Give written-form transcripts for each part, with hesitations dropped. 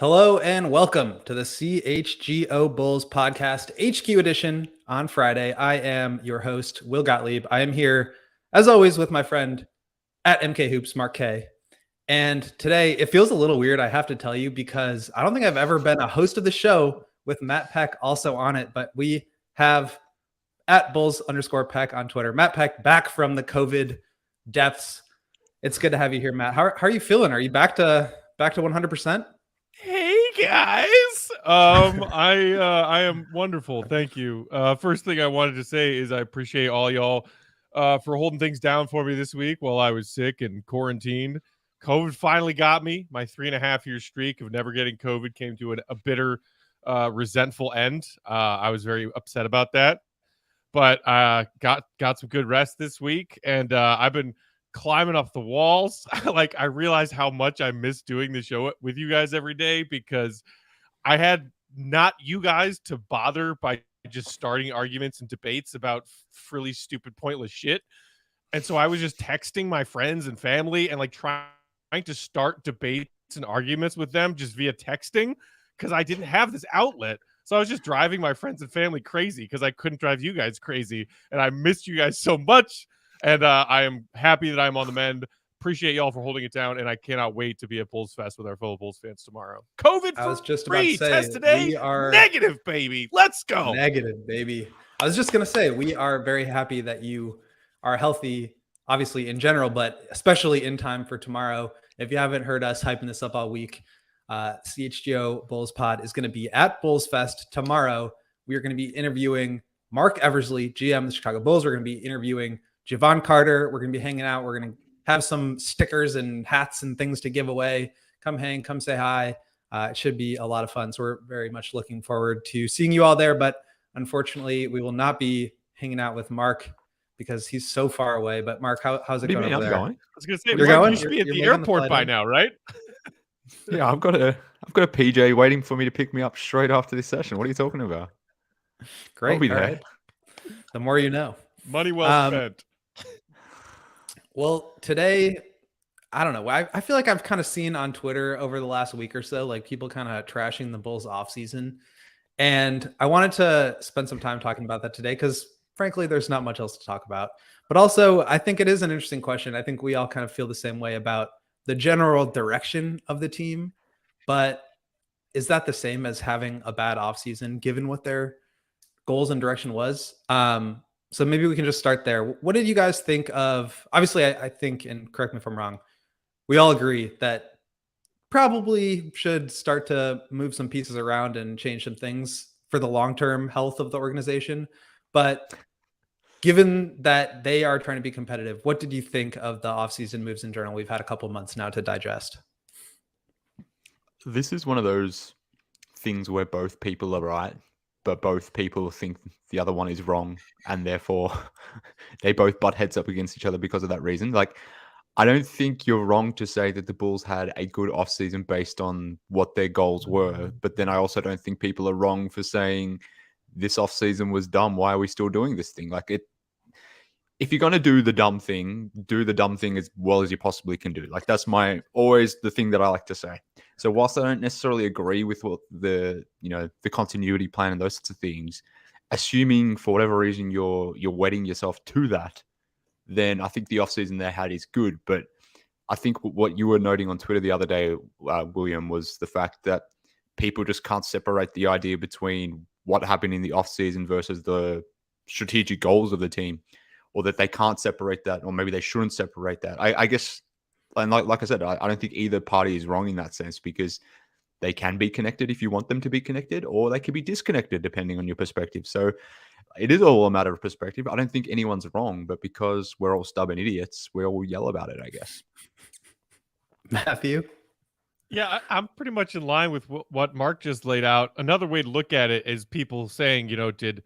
Hello and welcome to the CHGO Bulls Podcast HQ edition on Friday. I am your host, Will Gottlieb. I am here, as always, with my friend at MK Hoops, Mark K. And today it feels a little weird, I have to tell you, because I don't think I've ever been a host of the show with Matt Peck also on it, but we have at Bulls_Peck on Twitter, Matt Peck back from the COVID depths. It's good to have you here, Matt. How are you feeling? Are you back to 100%? Hey guys, I am wonderful. Thank you. First thing I wanted to say is I appreciate all y'all for holding things down for me this week while I was sick and quarantined. COVID finally got me. My 3.5-year streak of never getting COVID came to a bitter, resentful end. I was very upset about that, but got some good rest this week, and I've been climbing up the walls. Like, I realized how much I miss doing the show with you guys every day because I had not you guys to bother by just starting arguments and debates about frilly, stupid, pointless shit. And so I was just texting my friends and family and like trying to start debates and arguments with them just via texting because I didn't have this outlet. So I was just driving my friends and family crazy because I couldn't drive you guys crazy. And I missed you guys so much. And I am happy that I'm on the mend. Appreciate y'all for holding it down, and I cannot wait to be at Bulls Fest with our fellow Bulls fans tomorrow. COVID I was just about to say, test today. we are negative, baby. Let's go. Negative, baby. I was just going to say, we are very happy that you are healthy, obviously in general, but especially in time for tomorrow. If you haven't heard us hyping this up all week, CHGO Bulls Pod is going to be at Bulls Fest tomorrow. We are going to be interviewing Mark Eversley, GM of the Chicago Bulls. We're going to be interviewing Javon Carter. We're going to be hanging out. We're going to have some stickers and hats and things to give away. Come hang, come say hi. It should be a lot of fun. So we're very much looking forward to seeing you all there. But unfortunately, we will not be hanging out with Mark because he's so far away. But Mark, how's it going over there? I was going to say, you're Mark, going? You should be at the airport by now, right? Yeah, I've got a PJ waiting for me to pick me up straight after this session. What are you talking about? Great. I'll be there. Right. The more you know. Money well spent. Well, today, I don't know. I feel like I've kind of seen on Twitter over the last week or so, like people kind of trashing the Bulls offseason. And I wanted to spend some time talking about that today because, frankly, there's not much else to talk about. But also, I think it is an interesting question. I think we all kind of feel the same way about the general direction of the team. But is that the same as having a bad offseason, given what their goals and direction was? So maybe we can just start there. What did you guys think of? Obviously, I think, and correct me if I'm wrong, we all agree that probably should start to move some pieces around and change some things for the long-term health of the organization. But given that they are trying to be competitive, what did you think of the offseason moves in general? We've had a couple months now to digest. This is one of those things where both people are right, but both people think the other one is wrong, and therefore they both butt heads up against each other because of that reason. Like, I don't think you're wrong to say that the Bulls had a good offseason based on what their goals were, but then I also don't think people are wrong for saying this offseason was dumb. Why are we still doing this thing? Like, if you're going to do the dumb thing as well as you possibly can do. Like, that's always the thing that I like to say. So whilst I don't necessarily agree with what the continuity plan and those sorts of things, assuming for whatever reason you're wedding yourself to that, then I think the offseason they had is good. But I think what you were noting on Twitter the other day, William, was the fact that people just can't separate the idea between what happened in the offseason versus the strategic goals of the team, or that they can't separate that, or maybe they shouldn't separate that. I guess, and like I said, I don't think either party is wrong in that sense, because they can be connected if you want them to be connected, or they can be disconnected depending on your perspective. So it is all a matter of perspective. I don't think anyone's wrong, but because we're all stubborn idiots, we all yell about it, I guess. Matthew? Yeah, I'm pretty much in line with what Mark just laid out. Another way to look at it is people saying, did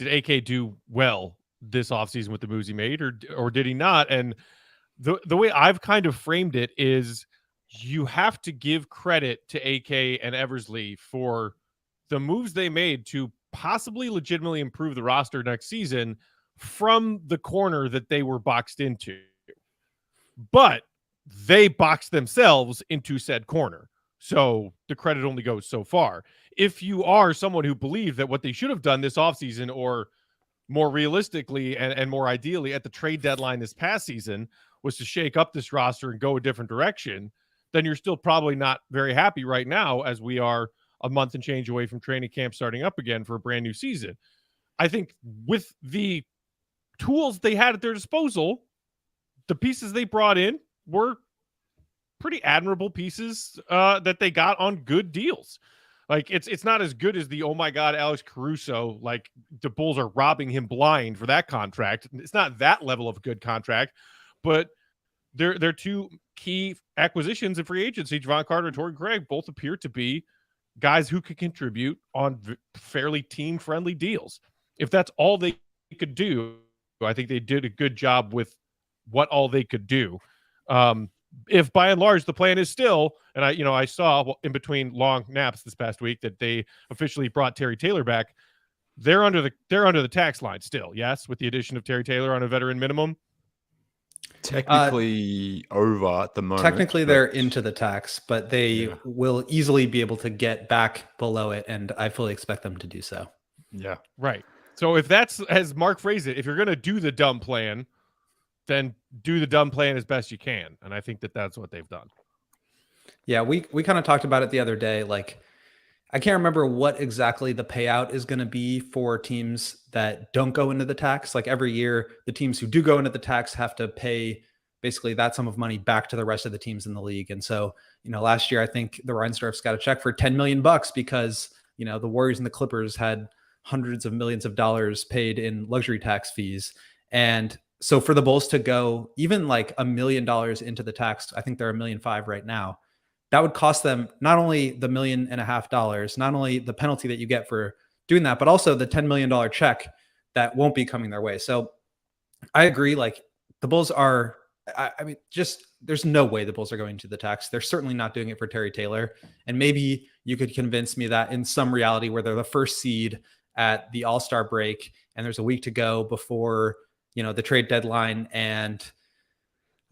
AK do well this offseason with the moves he made, or did he not? And the way I've kind of framed it is you have to give credit to AK and Eversley for the moves they made to possibly legitimately improve the roster next season from the corner that they were boxed into. But they boxed themselves into said corner. So the credit only goes so far. If you are someone who believes that what they should have done this offseason, or more realistically and more ideally at the trade deadline this past season, was to shake up this roster and go a different direction, then you're still probably not very happy right now, as we are a month and change away from training camp starting up again for a brand new season. I think with the tools they had at their disposal, the pieces they brought in were pretty admirable pieces that they got on good deals. Like, it's not as good as the, oh my God, Alex Caruso, like the Bulls are robbing him blind for that contract. It's not that level of a good contract, but they're two key acquisitions in free agency. Javon Carter and Torrey Craig both appear to be guys who could contribute on fairly team-friendly deals. If that's all they could do, I think they did a good job with what all they could do. If by and large the plan is still, and I saw in between long naps this past week that they officially brought Terry Taylor back, they're under the tax line still. Yes, with the addition of Terry Taylor on a veteran minimum. Technically over at the moment. Technically, they're into the tax, but they will easily be able to get back below it, and I fully expect them to do so. Yeah. Right. So if that's, as Mark phrased it, if you're going to do the dumb plan, then do the dumb plan as best you can. And I think that that's what they've done. Yeah, we kind of talked about it the other day. Like, I can't remember what exactly the payout is going to be for teams that don't go into the tax. Like, every year, the teams who do go into the tax have to pay basically that sum of money back to the rest of the teams in the league. And so, last year, I think the Reinsdorfs got a check for $10 million because, the Warriors and the Clippers had hundreds of millions of dollars paid in luxury tax fees. And so for the Bulls to go even like $1 million into the tax, I think they're $1.5 million right now. That would cost them not only the $1.5 million, not only the penalty that you get for doing that, but also the $10 million check that won't be coming their way. So I agree. Like, the Bulls are, there's no way the Bulls are going to the tax. They're certainly not doing it for Terry Taylor. And maybe you could convince me that in some reality where they're the first seed at the All-Star break and there's a week to go before, the trade deadline, and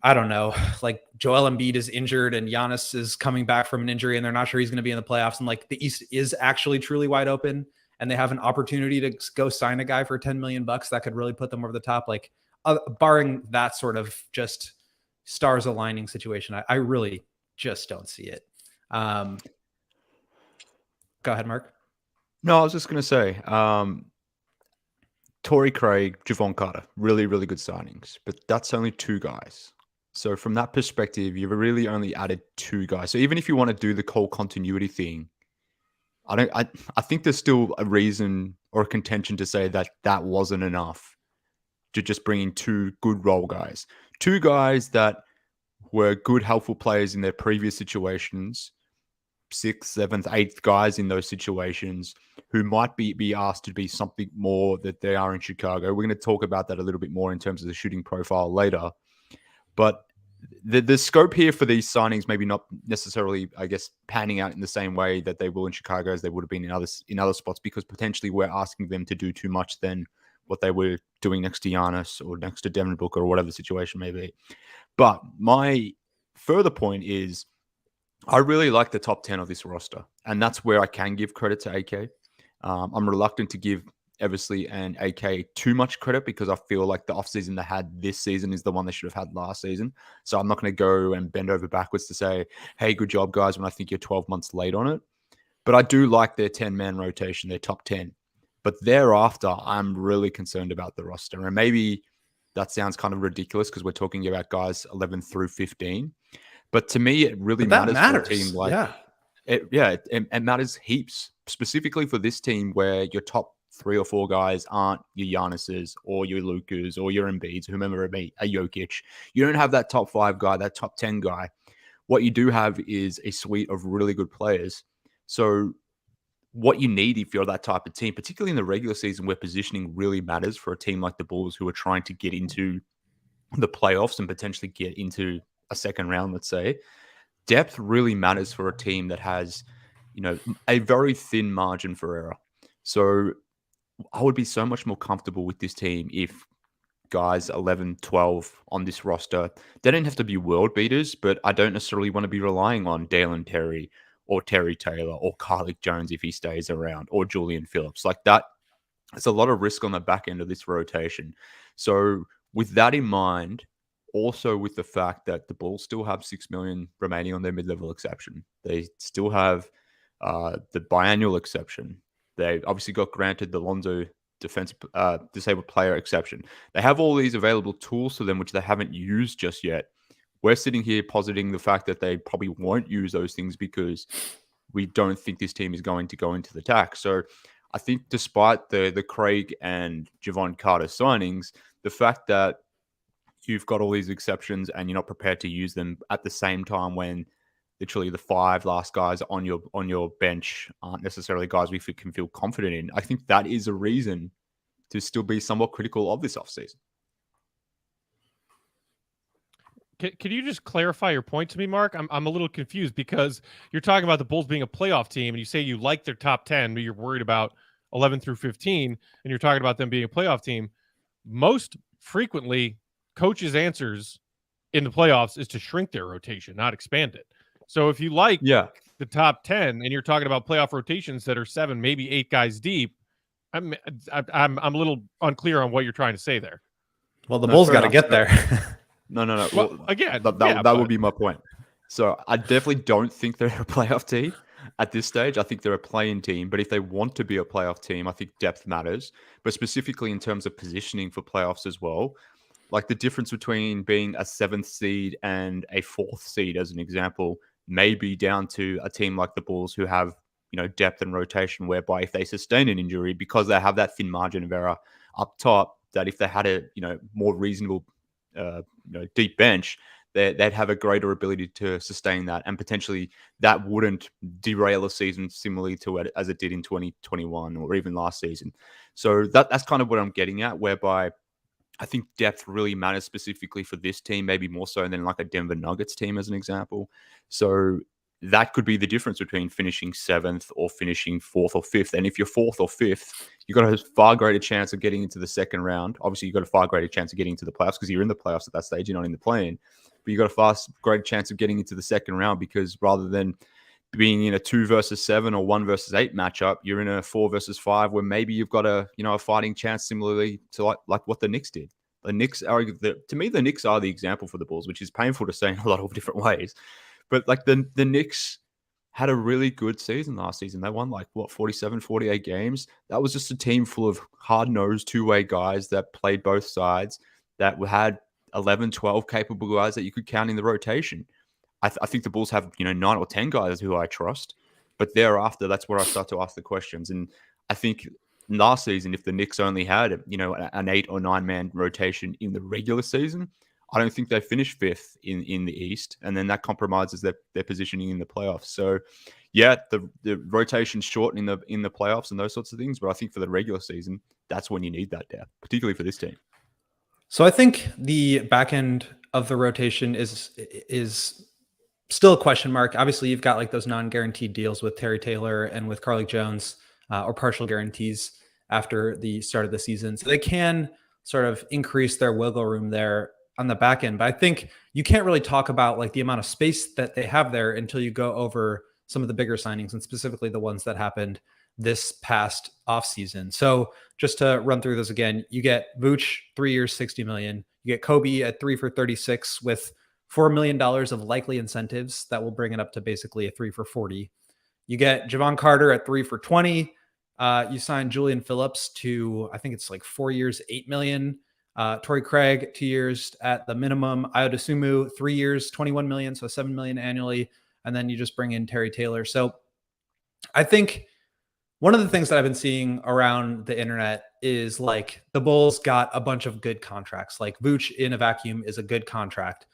I don't know, like Joel Embiid is injured and Giannis is coming back from an injury and they're not sure he's going to be in the playoffs. And like, the East is actually truly wide open and they have an opportunity to go sign a guy for $10 million that could really put them over the top. Like, barring that sort of just stars aligning situation, I really just don't see it. Go ahead, Mark. No, I was just going to say, Torrey Craig, Javon Carter, really, really good signings, but that's only two guys. So from that perspective, you've really only added two guys. So even if you want to do the whole continuity thing, I think there's still a reason or a contention to say that that wasn't enough to just bring in two good role guys. Two guys that were good, helpful players in their previous situations, 6th, 7th, 8th guys in those situations who might be asked to be something more that they are in Chicago. We're going to talk about that a little bit more in terms of the shooting profile later. But the scope here for these signings maybe not necessarily, I guess, panning out in the same way that they will in Chicago as they would have been in other spots, because potentially we're asking them to do too much than what they were doing next to Giannis or next to Devin Booker or whatever the situation may be. But my further point is, I really like the top 10 of this roster, and that's where I can give credit to AK. I'm reluctant to give Eversley and AK too much credit because I feel like the offseason they had this season is the one they should have had last season. So I'm not going to go and bend over backwards to say, hey, good job, guys, when I think you're 12 months late on it. But I do like their 10-man rotation, their top 10. But thereafter, I'm really concerned about the roster. And maybe that sounds kind of ridiculous because we're talking about guys 11 through 15. But to me, it really matters for a team like it matters heaps, specifically for this team where your top 3 or 4 guys aren't your Giannis's or your Lukas or your Embiids, whomever it be, a Jokic. You don't have that top 5 guy, that top 10 guy. What you do have is a suite of really good players. So what you need if you're that type of team, particularly in the regular season where positioning really matters for a team like the Bulls who are trying to get into the playoffs and potentially get into a second round, let's say, depth really matters for a team that has, a very thin margin for error. So I would be so much more comfortable with this team if guys 11, 12 on this roster, they don't have to be world beaters, but I don't necessarily want to be relying on Dale and Terry or Terry Taylor or Gottlieb Jones if he stays around, or Julian Phillips. Like that, it's a lot of risk on the back end of this rotation. So with that in mind, also with the fact that the Bulls still have $6 million remaining on their mid-level exception, they still have the biannual exception. They obviously got granted the Lonzo disabled player exception. They have all these available tools to them, which they haven't used just yet. We're sitting here positing the fact that they probably won't use those things because we don't think this team is going to go into the attack. So I think despite the Craig and Javon Carter signings, the fact that you've got all these exceptions and you're not prepared to use them at the same time when literally the 5 last guys on your bench aren't necessarily guys we can feel confident in, I think that is a reason to still be somewhat critical of this offseason. Can you just clarify your point to me, Mark? I'm a little confused because you're talking about the Bulls being a playoff team and you say you like their top 10, but you're worried about 11 through 15, and you're talking about them being a playoff team. Most frequently, coaches' answers in the playoffs is to shrink their rotation, not expand it. So if you like the top 10 and you're talking about playoff rotations that are 7, maybe 8 guys deep, I'm a little unclear on what you're trying to say there. Well, the Bulls got to get there. No. Well, again, that would be my point. So I definitely don't think they're a playoff team at this stage. I think they're a play-in team. But if they want to be a playoff team, I think depth matters. But specifically in terms of positioning for playoffs as well, like the difference between being a 7th seed and a 4th seed, as an example, may be down to a team like the Bulls who have, depth and rotation, whereby if they sustain an injury, because they have that thin margin of error up top, that if they had a, more reasonable deep bench, they'd have a greater ability to sustain that, and potentially that wouldn't derail a season similarly to it as it did in 2021 or even last season. So that's kind of what I'm getting at, whereby I think depth really matters specifically for this team, maybe more so than like a Denver Nuggets team as an example. So that could be the difference between finishing 7th or finishing 4th or 5th. And if you're 4th or 5th, you've got a far greater chance of getting into the second round. Obviously, you've got a far greater chance of getting into the playoffs because you're in the playoffs at that stage, you're not in the play-in. But you've got a far greater chance of getting into the second round because rather than being in a 2 versus 7 or 1 versus 8 matchup, you're in a 4 versus 5 where maybe you've got a fighting chance similarly to like what the Knicks did. The Knicks are, to me, the Knicks are the example for the Bulls, which is painful to say in a lot of different ways. But like the Knicks had a really good season last season. They won 47, 48 games. That was just a team full of hard-nosed two-way guys that played both sides, that had 11, 12 capable guys that you could count in the rotation. I think the Bulls have 9 or 10 guys who I trust, but thereafter, that's where I start to ask the questions. And I think last season, if the Knicks only had an 8 or 9 man rotation in the regular season, I don't think they finished 5th in the East, and then that compromises their positioning in the playoffs. So, yeah, the rotation's short in the playoffs and those sorts of things, but I think for the regular season, that's when you need that depth, particularly for this team. So I think the back end of the rotation is still a question mark. Obviously, you've got like those non-guaranteed deals with Terry Taylor and with Gottlieb Jones, or partial guarantees after the start of the season, so they can sort of increase their wiggle room there on the back end. But I think you can't really talk about like the amount of space that they have there until you go over some of the bigger signings, and specifically the ones that happened this past offseason. So just to run through this again, you get Vooch, 3 years, $60 million. You get Kobe at 3 for 36 with $4 million of likely incentives that will bring it up to basically a 3 for 40. You get Javon Carter at 3 for 20. You sign Julian Phillips to, I think it's like 4 years, $8 million. Torrey Craig, 2 years at the minimum. Ayodesumu, 3 years, $21 million, so $7 million annually. And then you just bring in Terry Taylor. So I think one of the things that I've been seeing around the internet is like the Bulls got a bunch of good contracts. Like Vooch in a vacuum is a good contract.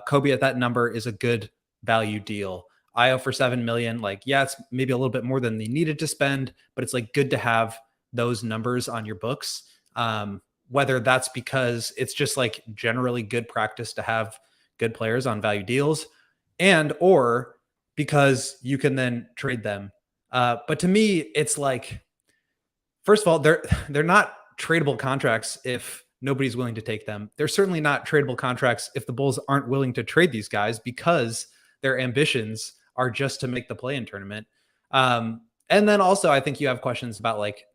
Kobe at that number is a good value deal. Io for $7 million. Like, yeah, it's maybe a little bit more than they needed to spend, but it's like good to have those numbers on your books. Whether that's because it's just like generally good practice to have good players on value deals, and or because you can then trade them. But to me, it's like, first of all, they're not tradable contracts if nobody's willing to take them. They're certainly not tradable contracts if the Bulls aren't willing to trade these guys, because their ambitions are just to make the play-in tournament. And then also I think you have questions about like,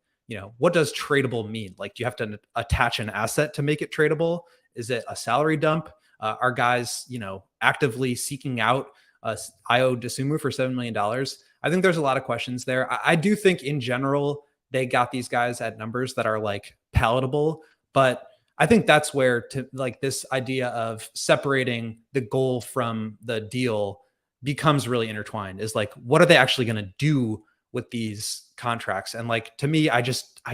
what does tradable mean? Like, do you have to attach an asset to make it tradable? Is it a salary dump? Are guys, actively seeking out Io DeSumo for $7 million? I think there's a lot of questions there. I do think in general, they got these guys at numbers that are like palatable, but I think that's where this idea of separating the goal from the deal becomes really intertwined, is like, what are they actually going to do with these contracts? And like, to me, I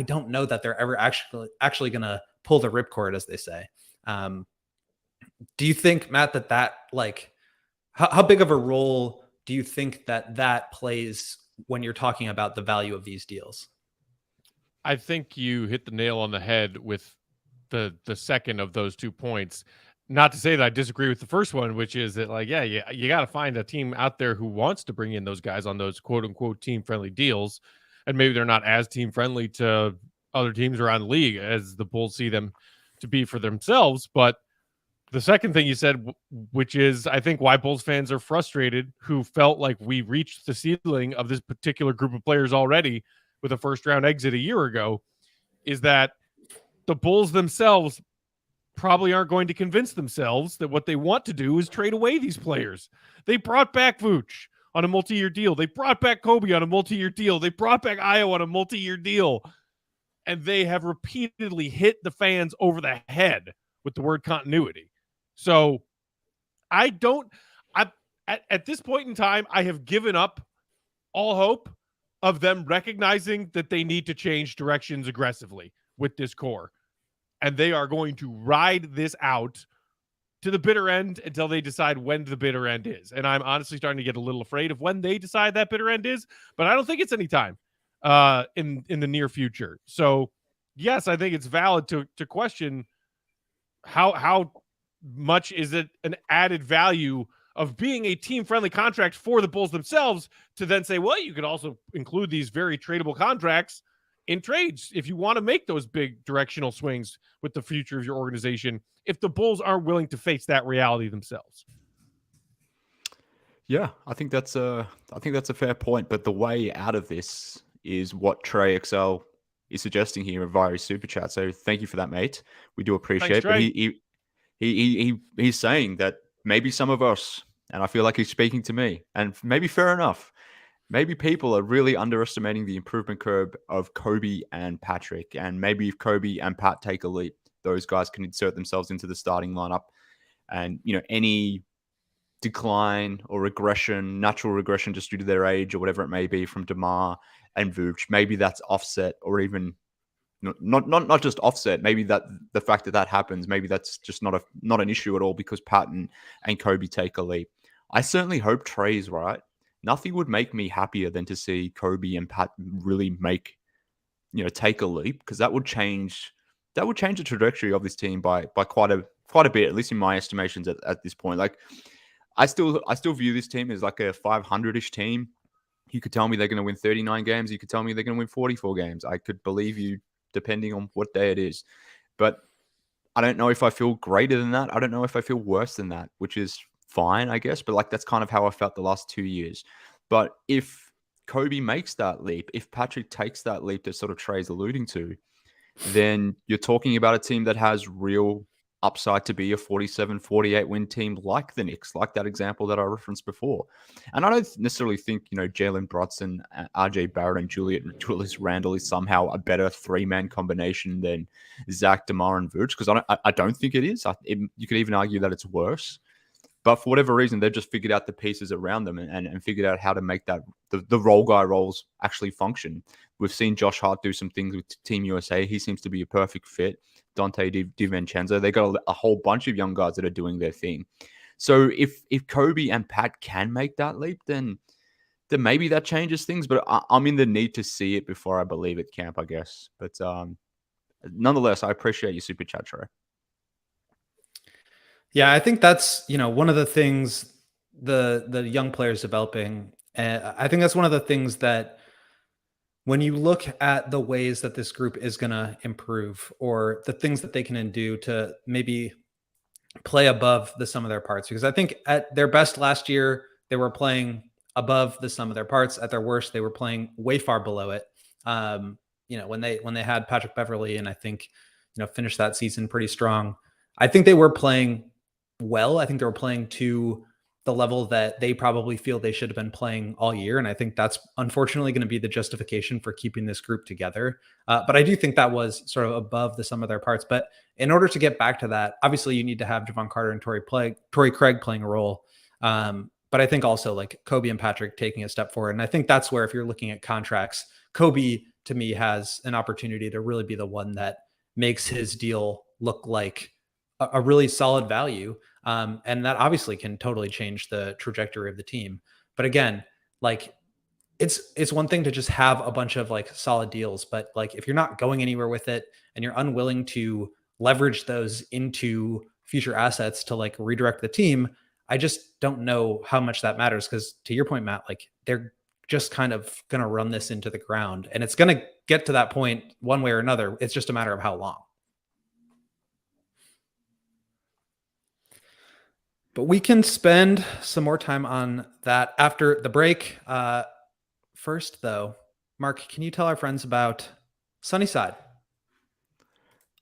don't know that they're ever actually going to pull the ripcord, as they say. Do you think, Matt, that like, how big of a role do you think that plays when you're talking about the value of these deals? I think you hit the nail on the head with the second of those 2 points. Not to say that I disagree with the first one, which is that like, you got to find a team out there who wants to bring in those guys on those quote unquote team friendly deals. And maybe they're not as team friendly to other teams around the league as the Bulls see them to be for themselves. But the second thing you said, which is, I think, why Bulls fans are frustrated, who felt like we reached the ceiling of this particular group of players already with a first round exit a year ago, is that the Bulls themselves probably aren't going to convince themselves that what they want to do is trade away these players. They brought back Vooch on a multi-year deal. They brought back Kobe on a multi-year deal. They brought back Io on a multi-year deal. And they have repeatedly hit the fans over the head with the word continuity. So at this point in time, I have given up all hope of them recognizing that they need to change directions aggressively with this core. And they are going to ride this out to the bitter end until they decide when the bitter end is. And I'm honestly starting to get a little afraid of when they decide that bitter end is, but I don't think it's any time in the near future. So yes, I think it's valid to question how much is it an added value of being a team-friendly contract for the Bulls themselves to then say, well, you could also include these very tradable contracts in trades if you want to make those big directional swings with the future of your organization, if the Bulls aren't willing to face that reality themselves. Yeah, I think that's a fair point. But the way out of this is what Trey XL is suggesting here via his super chat. So thank you for that, mate. We do appreciate it. But he's saying that maybe some of us, and I feel like he's speaking to me, and maybe fair enough, maybe people are really underestimating the improvement curve of Kobe and Patrick. And maybe if Kobe and Pat take a leap, those guys can insert themselves into the starting lineup. And, any decline or regression, natural regression just due to their age or whatever it may be from DeMar and Vooch, maybe that's offset, or even not just offset. Maybe that the fact that happens, maybe that's just not an issue at all because Patton and Kobe take a leap. I certainly hope Trey's right. Nothing would make me happier than to see Kobe and Pat really take a leap, because that would change the trajectory of this team by quite a bit, at least in my estimations at this point. Like, I still view this team as like a 500-ish team. You could tell me they're going to win 39 games. You could tell me they're going to win 44 games. I could believe you depending on what day it is. But I don't know if I feel greater than that. I don't know if I feel worse than that, which is fine, I guess. But like, that's kind of how I felt the last 2 years. But if Kobe makes that leap, if Patrick takes that leap that sort of Trey's alluding to, then you're talking about a team that has real upside to be a 47, 48 win team like the Knicks, like that example that I referenced before. And I don't necessarily think, Jalen Brunson, RJ Barrett, and Julius Randle is somehow a better three-man combination than Zach, DeMar, and Vooch, because I don't think it is. You could even argue that it's worse. But for whatever reason, they've just figured out the pieces around them and figured out how to make that the role guy roles actually function. We've seen Josh Hart do some things with Team USA. He seems to be a perfect fit. Dante DiVincenzo. They got a whole bunch of young guys that are doing their thing. So if Kobe and Pat can make that leap, then maybe that changes things. But I'm in the need to see it before I believe it, Camp, I guess. But nonetheless, I appreciate your super chat, Trey. Yeah, I think that's, one of the things the young players developing. And I think that's one of the things that when you look at the ways that this group is going to improve, or the things that they can do to maybe play above the sum of their parts, because I think at their best last year, they were playing above the sum of their parts. At their worst, they were playing way far below it. When they had Patrick Beverley, and I think, finished that season pretty strong. I think they were playing well. I think they were playing to the level that they probably feel they should have been playing all year. And I think that's unfortunately going to be the justification for keeping this group together. But I do think that was sort of above the sum of their parts. But in order to get back to that, obviously you need to have Javon Carter and Torrey Craig playing a role. But I think also like Kobe and Patrick taking a step forward. And I think that's where, if you're looking at contracts, Kobe to me has an opportunity to really be the one that makes his deal look like a really solid value. And that obviously can totally change the trajectory of the team. But again, like it's one thing to just have a bunch of like solid deals, but like if you're not going anywhere with it and you're unwilling to leverage those into future assets to like redirect the team, I just don't know how much that matters. Because to your point, Matt, like they're just kind of going to run this into the ground, and it's going to get to that point one way or another. It's just a matter of how long. But we can spend some more time on that after the break. First, though, Mark, can you tell our friends about Sunnyside?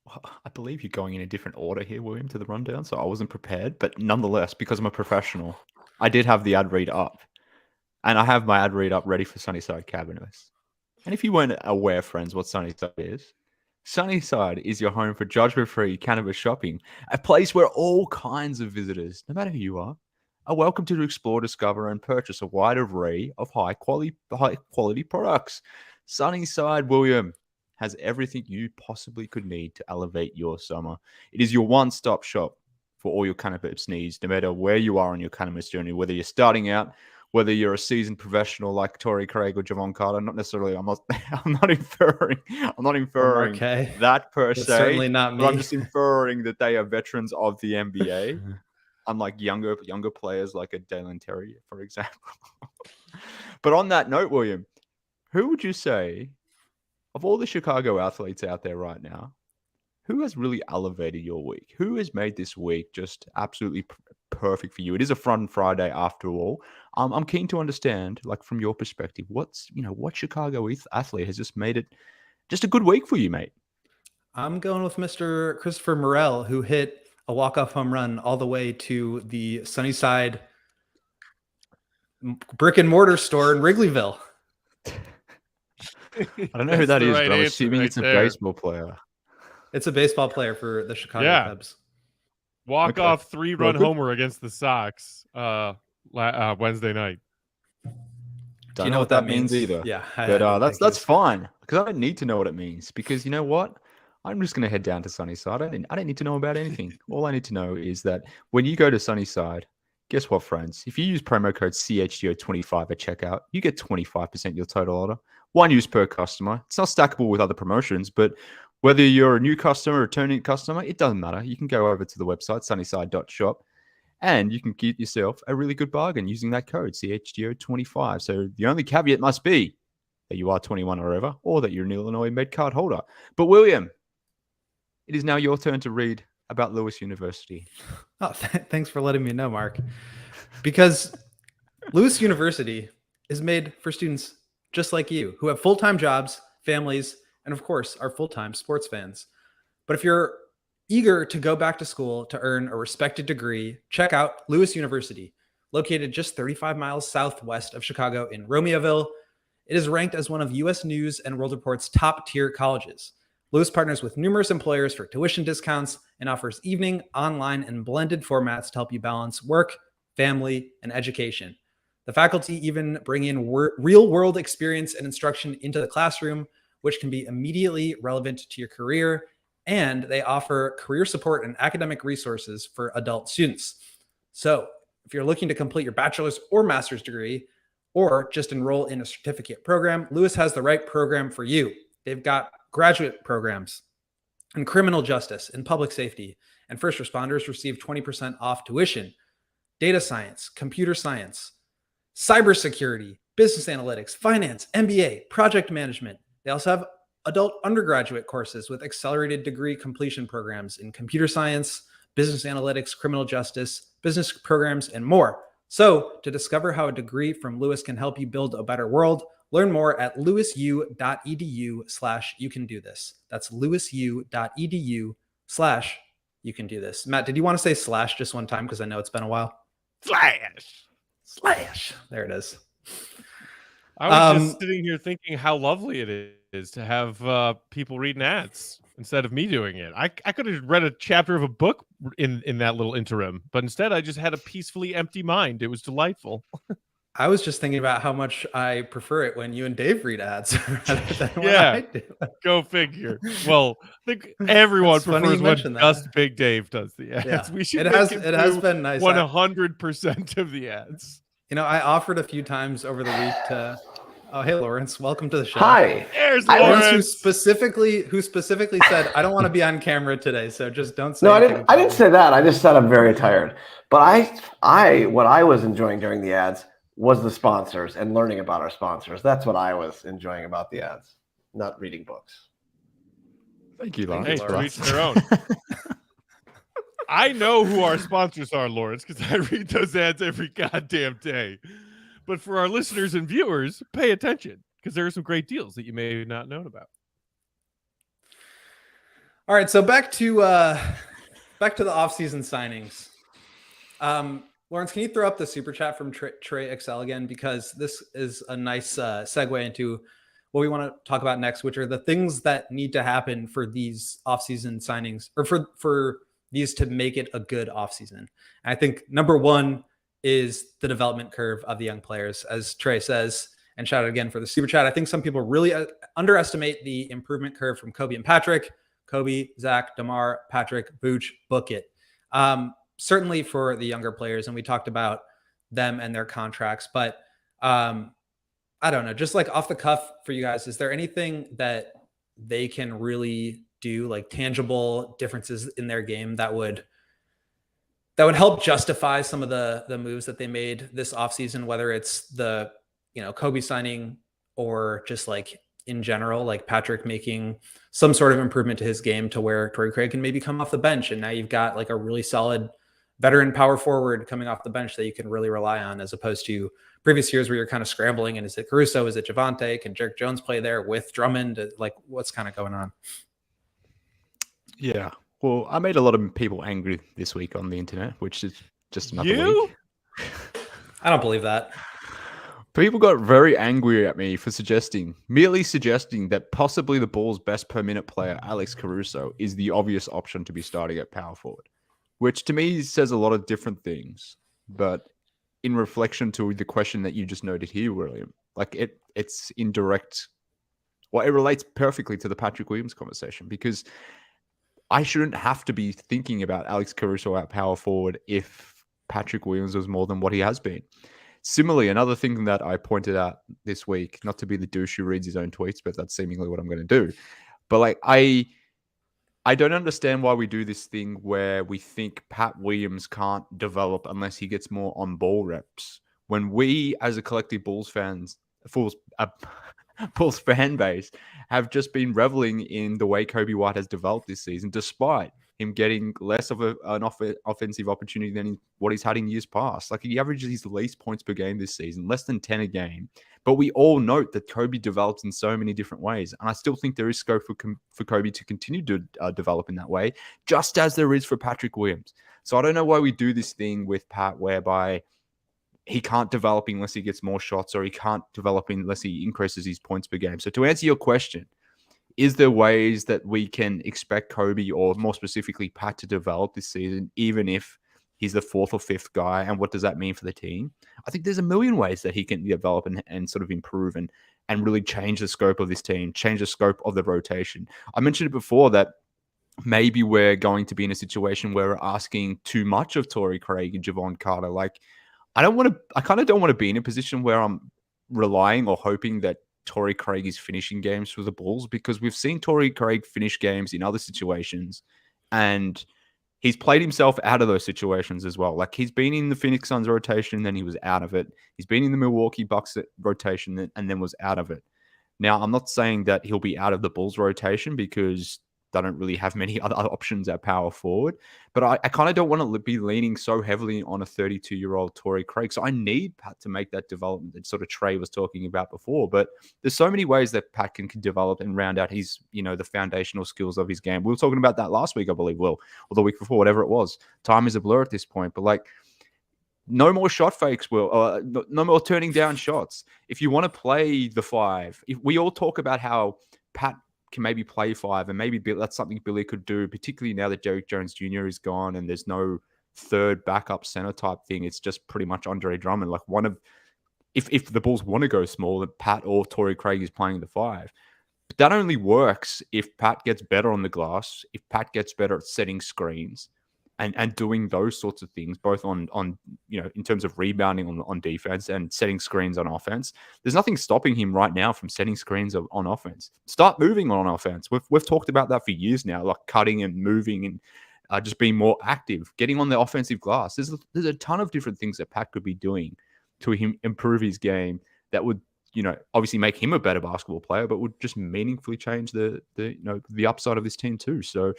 Well, I believe you're going in a different order here, William, to the rundown, so I wasn't prepared. But nonetheless, because I'm a professional, I did have the ad read up. And I have my ad read up ready for Sunnyside Cannabis. And if you weren't aware, friends, what Sunnyside is, Sunnyside is your home for judgment-free cannabis shopping, a place where all kinds of visitors, no matter who you are welcome to explore, discover, and purchase a wide array of high-quality products. Sunnyside, William, has everything you possibly could need to elevate your summer. It is your one-stop shop for all your cannabis needs, no matter where you are on your cannabis journey, whether you're starting out, whether you're a seasoned professional like Torrey Craig or Javon Carter. Not necessarily. I'm not inferring that per It's se. certainly not me. But I'm just inferring that they are veterans of the NBA, unlike younger players like a Dalen Terry, for example. But on that note, William, who would you say, of all the Chicago athletes out there right now, who has really elevated your week? Who has made this week just absolutely perfect for you? It is a fun Friday after all. I'm keen to understand, like from your perspective, what Chicago athlete has just made it just a good week for you, mate? I'm going with Mr. Christopher Morel, who hit a walk-off home run all the way to the Sunnyside brick and mortar store in Wrigleyville. I don't know who that is, but I'm assuming it's a baseball player. It's a baseball player for the Chicago Cubs. Walk-off 3-run homer against the Sox Wednesday night. Don't know what that means either. Yeah, but that's fine, because I don't need to know what it means. Because you know what? I'm just going to head down to Sunnyside. I don't need to know about anything. All I need to know is that when you go to Sunnyside, guess what, friends? If you use promo code CHGO25 at checkout, you get 25% your total order. One use per customer. It's not stackable with other promotions, but whether you're a new customer or a returning customer, it doesn't matter. You can go over to the website, sunnyside.shop, and you can get yourself a really good bargain using that code, CHGO25. So the only caveat must be that you are 21 or over, or that you're an Illinois Med card holder. But William, it is now your turn to read about Lewis University. Oh, thanks for letting me know, Mark. Because Lewis University is made for students just like you, who have full-time jobs, families, and of course, are full-time sports fans. But if you're eager to go back to school to earn a respected degree, check out Lewis University, located just 35 miles southwest of Chicago in Romeoville. It is ranked as one of U.S. News and World Report's top-tier colleges. Lewis partners with numerous employers for tuition discounts and offers evening, online, and blended formats to help you balance work, family, and education. The faculty even bring in real-world experience and instruction into the classroom, which can be immediately relevant to your career, and they offer career support and academic resources for adult students. So if you're looking to complete your bachelor's or master's degree, or just enroll in a certificate program, Lewis has the right program for you. They've got graduate programs in criminal justice and public safety, and first responders receive 20% off tuition, data science, computer science, cybersecurity, business analytics, finance, MBA, project management. They also have adult undergraduate courses with accelerated degree completion programs in computer science, business analytics, criminal justice, business programs, and more. So, to discover how a degree from Lewis can help you build a better world, learn more at lewisu.edu/you-can-do-this. That's lewisu.edu/you-can-do-this. Matt, did you want to say slash just one time? Because I know it's been a while. Slash. There it is. I was just sitting here thinking how lovely it is to have people reading ads instead of me doing it. I could have read a chapter of a book in that little interim, but instead I just had a peacefully empty mind. It was delightful. I was just thinking about how much I prefer it when you and Dave read ads rather than when I do. Go figure. Well, I think everyone prefers when just Big Dave does the ads. Yeah. We should it has been nice. 100% of the ads. You know, I offered a few times over the week to. Oh, hey, Lawrence. Welcome to the show. Hi. There's Lawrence. Who specifically said, I don't want to be on camera today, so just don't say No, anything. I didn't say that. I just said I'm very tired. But what I was enjoying during the ads was the sponsors and learning about our sponsors. That's what I was enjoying about the ads, not reading books. Thank you, Lawrence. Hey, to each their own. I know who our sponsors are, Lawrence, because I read those ads every goddamn day. But for our listeners and viewers, pay attention because there are some great deals that you may have not known about. All right, so back to the offseason signings. Lawrence, can you throw up the super chat from Trey Excel again? Because this is a nice segue into what we want to talk about next, which are the things that need to happen for these offseason signings, or for these to make it a good offseason. And I think number one is the development curve of the young players, as Trey says, and shout out again for the super chat. I think some people really underestimate the improvement curve from Kobe and Patrick. Kobe, Zach, DeMar, Patrick, Vooch, book it. Certainly for the younger players, and we talked about them and their contracts, but I don't know, just like off the cuff for you guys, is there anything that they can really do, like tangible differences in their game that would help justify some of the moves that they made this offseason, whether it's the, Kobe signing or just like in general, like Patrick making some sort of improvement to his game to where Torrey Craig can maybe come off the bench. And now you've got like a really solid veteran power forward coming off the bench that you can really rely on, as opposed to previous years where you're kind of scrambling. And is it Caruso? Is it Javonte? Can Jerk Jones play there with Drummond? Like what's kind of going on? Yeah. Well, I made a lot of people angry this week on the internet, which is just another week. I don't believe that. People got very angry at me for merely suggesting that possibly the Bulls' best per minute player, Alex Caruso, is the obvious option to be starting at power forward, which to me says a lot of different things. But in reflection to the question that you just noted here, William, like it's indirect. Well, it relates perfectly to the Patrick Williams conversation, because I shouldn't have to be thinking about Alex Caruso at power forward if Patrick Williams was more than what he has been. Similarly, another thing that I pointed out this week, not to be the douche who reads his own tweets, but that's seemingly what I'm going to do. But like, I don't understand why we do this thing where we think Pat Williams can't develop unless he gets more on-ball reps. When we, as a collective Bulls fan base, have just been reveling in the way Kobe White has developed this season, despite him getting less of an offensive opportunity than what he's had in years past. Like, he averages his least points per game this season, less than 10 a game. But we all note that Kobe develops in so many different ways. And I still think there is scope for Kobe to continue to develop in that way, just as there is for Patrick Williams. So I don't know why we do this thing with Pat whereby he can't develop unless he gets more shots, or he can't develop unless he increases his points per game. So to answer your question, is there ways that we can expect Kobe, or more specifically Pat, to develop this season, even if he's the fourth or fifth guy? And what does that mean for the team? I think there's a million ways that he can develop and sort of improve and really change the scope of this team, change the scope of the rotation. I mentioned it before that maybe we're going to be in a situation where we're asking too much of Torrey Craig and Javon Carter. Like, I kind of don't want to be in a position where I'm relying or hoping that Torrey Craig is finishing games for the Bulls, because we've seen Torrey Craig finish games in other situations, and he's played himself out of those situations as well. Like, he's been in the Phoenix Suns rotation, then he was out of it. He's been in the Milwaukee Bucks rotation and then was out of it. Now, I'm not saying that he'll be out of the Bulls rotation, because they don't really have many other options at power forward. But I kind of don't want to be leaning so heavily on a 32-year-old Torrey Craig. So I need Pat to make that development that sort of Trey was talking about before. But there's so many ways that Pat can develop and round out his, the foundational skills of his game. We were talking about that last week, I believe, Will, or the week before, whatever it was. Time is a blur at this point. But like, no more shot fakes, Will. No more turning down shots. If you want to play the 5, if we all talk about how Pat can maybe play 5, and maybe that's something Billy could do, particularly now that Derek Jones Jr. is gone and there's no third backup center type thing. It's just pretty much Andre Drummond. Like if the Bulls want to go small, then Pat or Torrey Craig is playing the 5. But that only works if Pat gets better on the glass, if Pat gets better at setting screens and doing those sorts of things, both on in terms of rebounding on defense and setting screens on offense. There's nothing stopping him right now from setting screens on offense. Start moving on offense. We've talked about that for years now, like cutting and moving and just being more active, getting on the offensive glass. There's a ton of different things that Pat could be doing to improve his game that would, obviously make him a better basketball player, but would just meaningfully change the upside of this team too. So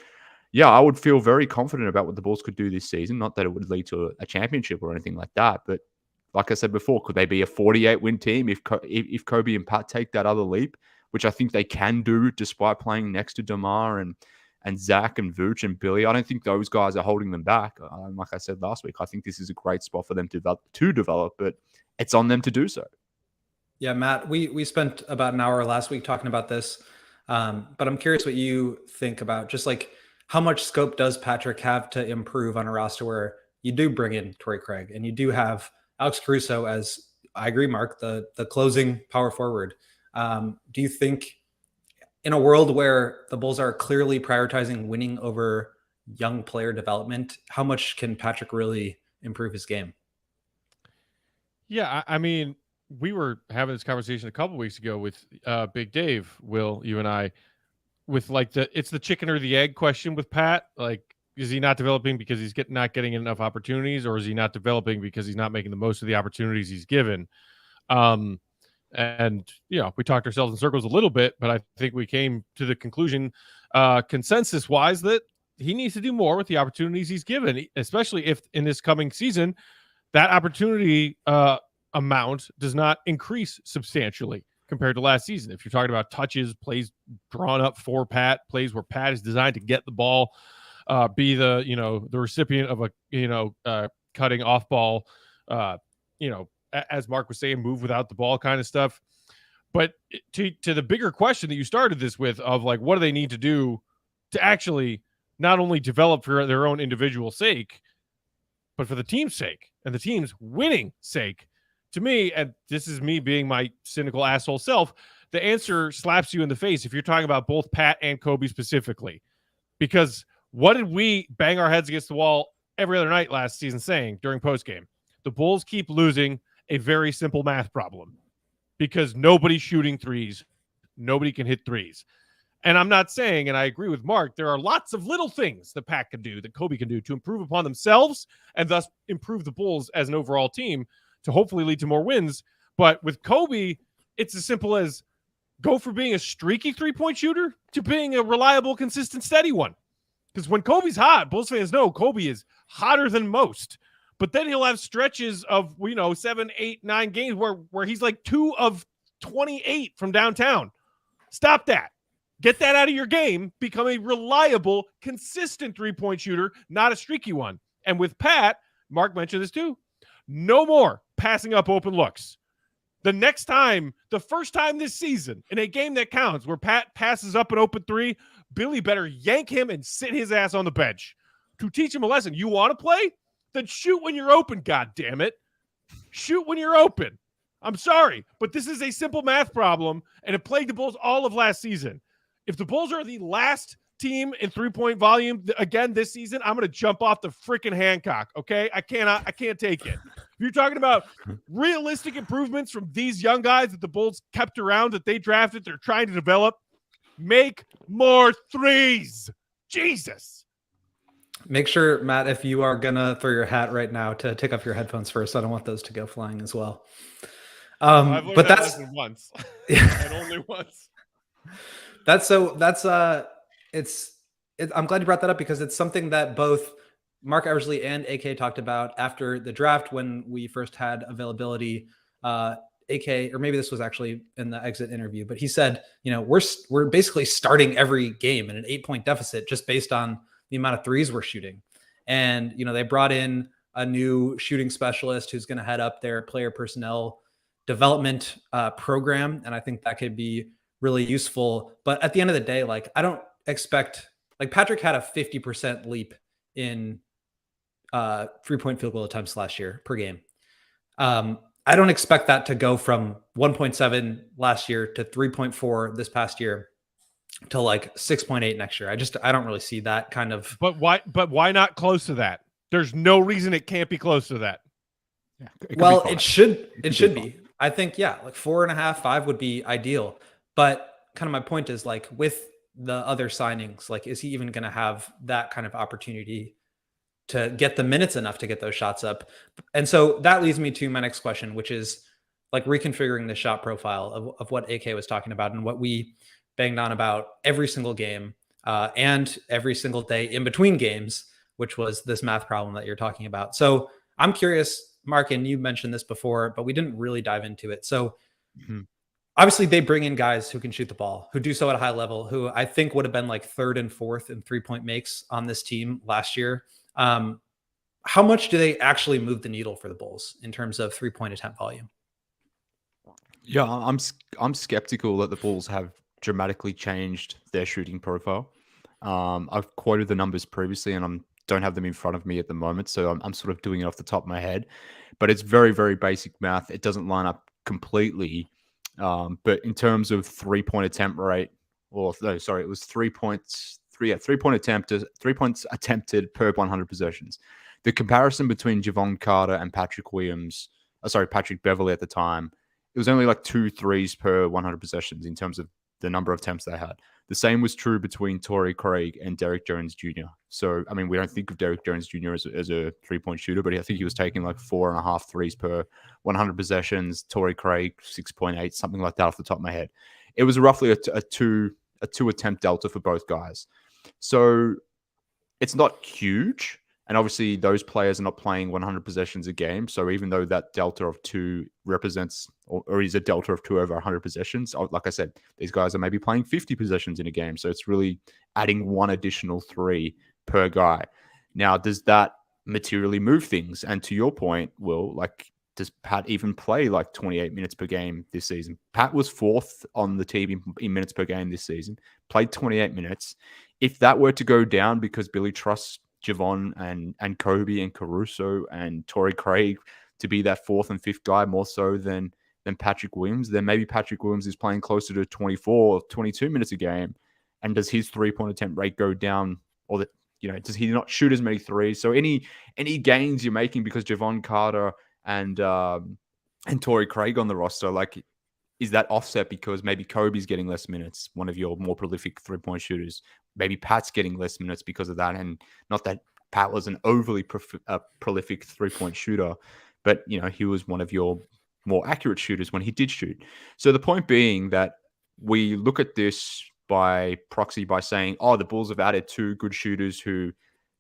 yeah, I would feel very confident about what the Bulls could do this season. Not that it would lead to a championship or anything like that, but like I said before, could they be a 48-win team if Kobe and Pat take that other leap, which I think they can do despite playing next to DeMar and Zach and Vooch and Billy. I don't think those guys are holding them back. Like I said last week, I think this is a great spot for them to develop, but it's on them to do so. Yeah, Matt, we spent about an hour last week talking about this, but I'm curious what you think about just like how much scope does Patrick have to improve on a roster where you do bring in Torrey Craig and you do have Alex Caruso as, I agree, Mark, the closing power forward. Do you think in a world where the Bulls are clearly prioritizing winning over young player development, how much can Patrick really improve his game? Yeah, I mean, we were having this conversation a couple weeks ago with Big Dave, Will, you and I, with like it's the chicken or the egg question with Pat. Like, is he not developing because he's not getting enough opportunities, or is he not developing because he's not making the most of the opportunities he's given? And we talked ourselves in circles a little bit, but I think we came to the conclusion, consensus wise, that he needs to do more with the opportunities he's given, especially if in this coming season, that opportunity amount does not increase substantially compared to last season. If you're talking about touches, plays drawn up for Pat, plays where Pat is designed to get the ball, be the recipient of a cutting off ball, as Mark was saying, move without the ball kind of stuff. But to the bigger question that you started this with of like, what do they need to do to actually not only develop for their own individual sake, but for the team's sake and the team's winning sake? To me, and this is me being my cynical asshole self, the answer slaps you in the face if you're talking about both Pat and Kobe specifically. Because what did we bang our heads against the wall every other night last season saying during postgame? The Bulls keep losing a very simple math problem because nobody's shooting threes. Nobody can hit threes. And I'm not saying, and I agree with Mark, there are lots of little things that Pat can do, that Kobe can do to improve upon themselves and thus improve the Bulls as an overall team to hopefully lead to more wins. But with Kobe, it's as simple as go from being a streaky three-point shooter to being a reliable, consistent, steady one. Because when Kobe's hot, Bulls fans know Kobe is hotter than most. But then he'll have stretches of, 7, 8, 9 games where he's like 2 of 28 from downtown. Stop that. Get that out of your game. Become a reliable, consistent three-point shooter, not a streaky one. And with Pat, Mark mentioned this too, no more passing up open looks. The first time this season in a game that counts where Pat passes up an open three, Billy better yank him and sit his ass on the bench to teach him a lesson. You want to play? Then shoot when you're open, goddammit. Shoot when you're open. I'm sorry, but this is a simple math problem, and it plagued the Bulls all of last season. If the Bulls are the last team in three-point volume again this season, I'm going to jump off the freaking Hancock, okay? I can't take it. If you're talking about realistic improvements from these young guys that the Bulls kept around, that they drafted, they're trying to develop, make more threes. Jesus. Make sure, Matt, if you are going to throw your hat right now, to take off your headphones first. I don't want those to go flying as well. I've learned but that that's lesson once. And only once. It's I'm glad you brought that up because it's something that both Mark Eversley and AK talked about after the draft when we first had availability. AK, or maybe this was actually in the exit interview, but he said, we're basically starting every game in an 8-point deficit just based on the amount of threes we're shooting. And, they brought in a new shooting specialist who's going to head up their player personnel development program. And I think that could be really useful. But at the end of the day, like, I don't expect, like, Patrick had a 50% leap in 3-point field goal attempts last year per game. I don't expect that to go from 1.7 last year to 3.4 this past year to like 6.8 next year. I don't really see that kind of. But why not close to that? There's no reason it can't be close to that. Yeah, it should be. I think, like 4.5, 5 would be ideal. But kind of my point is, like, with the other signings, like, is he even going to have that kind of opportunity to get the minutes enough to get those shots up? And so that leads me to my next question, which is like reconfiguring the shot profile of what AK was talking about and what we banged on about every single game and every single day in between games, which was this math problem that you're talking about. So I'm curious, Mark, and you mentioned this before, but we didn't really dive into it. So obviously they bring in guys who can shoot the ball, who do so at a high level, who I think would have been like 3rd and 4th in 3-point makes on this team last year. How much do they actually move the needle for the Bulls in terms of 3-point attempt volume? Yeah, I'm skeptical that the Bulls have dramatically changed their shooting profile. I've quoted the numbers previously, and I don't have them in front of me at the moment, so I'm sort of doing it off the top of my head. But it's very, very basic math. It doesn't line up completely. But in terms of 3-point attempt rate, it was 3 points. 3-point attempt, 3 points attempted per 100 possessions. The comparison between Javon Carter and Patrick Beverley at the time, it was only like 2 threes per 100 possessions in terms of the number of attempts they had. The same was true between Torrey Craig and Derrick Jones Jr. So, I mean, we don't think of Derrick Jones Jr. as a 3-point shooter, but I think he was taking like 4.5 threes per 100 possessions. Torrey Craig, 6.8, something like that off the top of my head. It was roughly a two attempt delta for both guys. So it's not huge. And obviously those players are not playing 100 possessions a game. So even though that delta of 2 represents or is a delta of 2 over 100 possessions, like I said, these guys are maybe playing 50 possessions in a game. So it's really adding 1 additional 3 per guy. Now, does that materially move things? And to your point, Will, like, does Pat even play like 28 minutes per game this season? Pat was 4th on the team in minutes per game this season, played 28 minutes. If that were to go down because Billy trusts Javon and Kobe and Caruso and Torrey Craig to be that 4th and 5th guy more so than Patrick Williams, then maybe Patrick Williams is playing closer to 24 or 22 minutes a game. And does his 3-point attempt rate go down, or does he not shoot as many threes? So any gains you're making because Javon Carter and Torrey Craig on the roster, like, is that offset because maybe Kobe's getting less minutes, one of your more prolific 3-point shooters? Maybe Pat's getting less minutes because of that. And not that Pat was an overly prolific 3-point shooter, but, he was one of your more accurate shooters when he did shoot. So the point being that we look at this by proxy by saying, the Bulls have added 2 good shooters who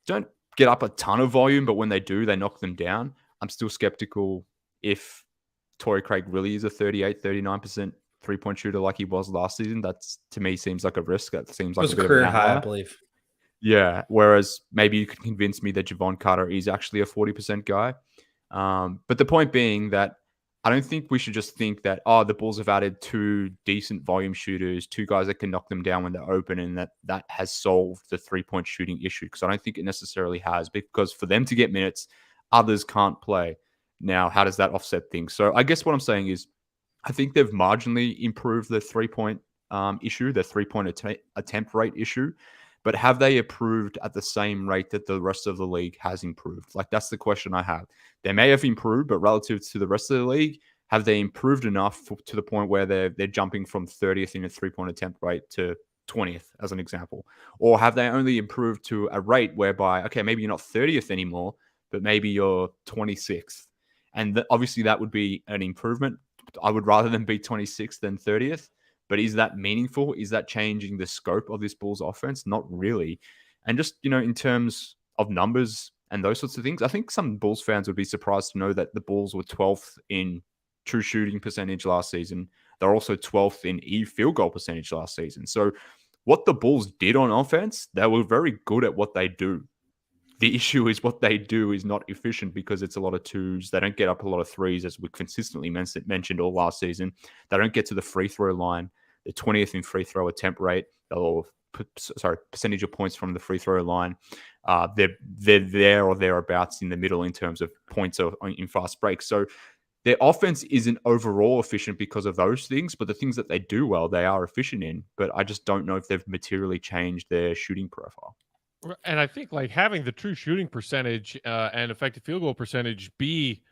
don't get up a ton of volume, but when they do, they knock them down. I'm still skeptical if Torrey Craig really is a 38, 39% 3-point shooter like he was last season. That's, to me, seems like a risk. That seems like a bit career of an high, outlier. I believe. Yeah. Whereas maybe you could convince me that Javon Carter is actually a 40% guy. But the point being that I don't think we should just think that, the Bulls have added 2 decent volume shooters, 2 guys that can knock them down when they're open, and that has solved the 3-point shooting issue. Because I don't think it necessarily has, because for them to get minutes, others can't play. Now, how does that offset things? So I guess what I'm saying is I think they've marginally improved the 3-point issue, the 3-point attempt rate issue. But have they improved at the same rate that the rest of the league has improved? Like, that's the question I have. They may have improved, but relative to the rest of the league, have they improved enough to the point where they're jumping from 30th in a 3-point attempt rate to 20th, as an example? Or have they only improved to a rate whereby, okay, maybe you're not 30th anymore, but maybe you're 26th? And obviously that would be an improvement. I would rather them be 26th than 30th. But is that meaningful? Is that changing the scope of this Bulls offense? Not really. And just, in terms of numbers and those sorts of things, I think some Bulls fans would be surprised to know that the Bulls were 12th in true shooting percentage last season. They're also 12th in field goal percentage last season. So what the Bulls did on offense, they were very good at what they do. The issue is what they do is not efficient because it's a lot of twos. They don't get up a lot of threes, as we consistently mentioned all last season. They don't get to the free throw line. They're 20th in free throw attempt rate, or percentage of points from the free throw line. They're there or thereabouts in the middle in terms of points in fast breaks. So their offense isn't overall efficient because of those things, but the things that they do well, they are efficient in. But I just don't know if they've materially changed their shooting profile. And I think like having the true shooting percentage and effective field goal percentage be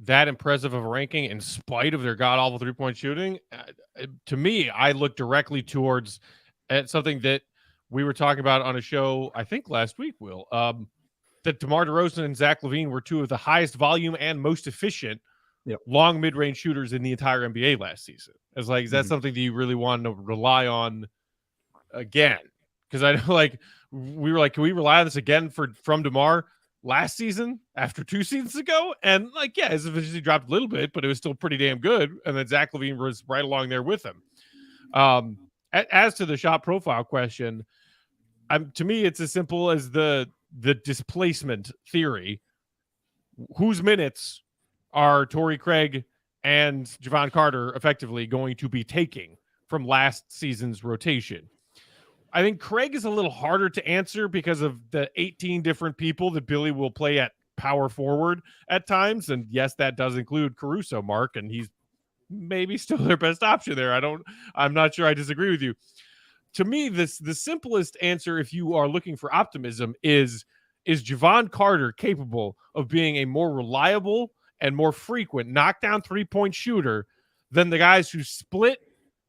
that impressive of a ranking in spite of their god-awful three-point shooting, to me, I look directly towards something that we were talking about on a show, I think last week, Will, that DeMar DeRozan and Zach LaVine were two of the highest volume and most efficient long mid-range shooters in the entire NBA last season. Is that something that you really want to rely on again? Because I know, we were like, can we rely on this again from DeMar last season after 2 seasons ago? And his efficiency dropped a little bit, but it was still pretty damn good. And then Zach LaVine was right along there with him. As to the shot profile question, to me, it's as simple as the displacement theory. Whose minutes are Torrey Craig and Javon Carter effectively going to be taking from last season's rotation? I think Craig is a little harder to answer because of the 18 different people that Billy will play at power forward at times. And yes, that does include Caruso, Mark, and he's maybe still their best option there. I'm not sure I disagree with you. To me, the simplest answer, if you are looking for optimism, is Javon Carter capable of being a more reliable and more frequent knockdown three-point shooter than the guys who split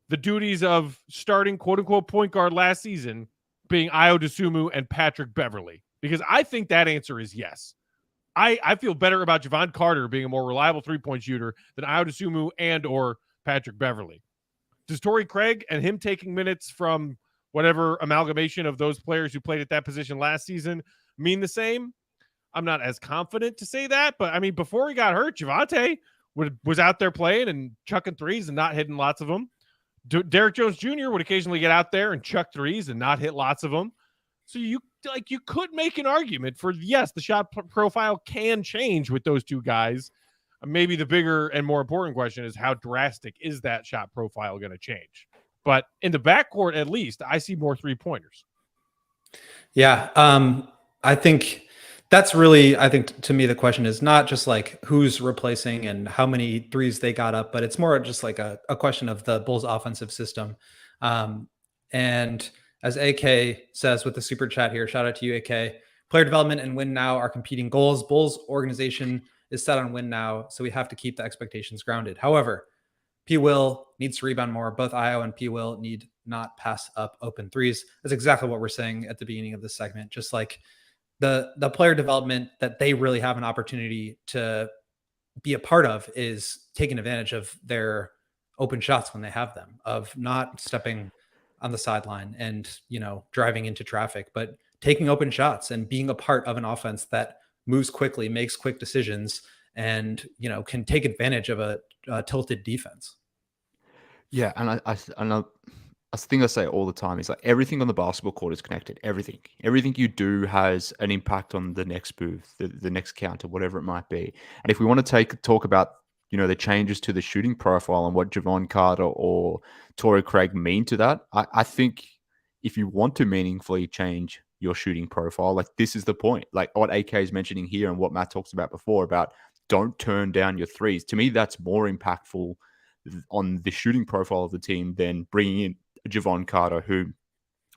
the duties of starting quote-unquote point guard last season, being Ayo Dosunmu and Patrick Beverley? Because I think that answer is yes. I feel better about Javon Carter being a more reliable three-point shooter than Ayo Dosunmu and or Patrick Beverley. Does Torrey Craig and him taking minutes from whatever amalgamation of those players who played at that position last season mean the same? I'm not as confident to say that, but I mean, before he got hurt, Javonte was out there playing and chucking threes and not hitting lots of them. Derrick Jones Jr. would occasionally get out there and chuck threes and not hit lots of them. So you could make an argument for, yes, the shot profile can change with those two guys. Maybe the bigger and more important question is how drastic is that shot profile going to change? But in the backcourt, at least, I see more three-pointers. Yeah, I think that's really, to me, the question is not just who's replacing and how many threes they got up, but it's more just a question of the Bulls offensive system. And as AK says with the super chat here, shout out to you, AK, player development and win now are competing goals. Bulls organization is set on win now, so we have to keep the expectations grounded. However, P. Will needs to rebound more. Both Ayo and P. Will need not pass up open threes. That's exactly what we're saying at the beginning of this segment. Just the player development that they really have an opportunity to be a part of is taking advantage of their open shots when they have them, of not stepping on the sideline and, driving into traffic, but taking open shots and being a part of an offense that moves quickly, makes quick decisions, and, can take advantage of a tilted defense. Yeah. And I think I say all the time is everything on the basketball court is connected. Everything you do has an impact on the next move, the next counter, whatever it might be. And if we want to talk about, the changes to the shooting profile and what Javon Carter or Torrey Craig mean to that, I think if you want to meaningfully change your shooting profile, this is the point. What AK is mentioning here and what Matt talks about before about don't turn down your threes. To me, that's more impactful on the shooting profile of the team than bringing in Javon Carter, who,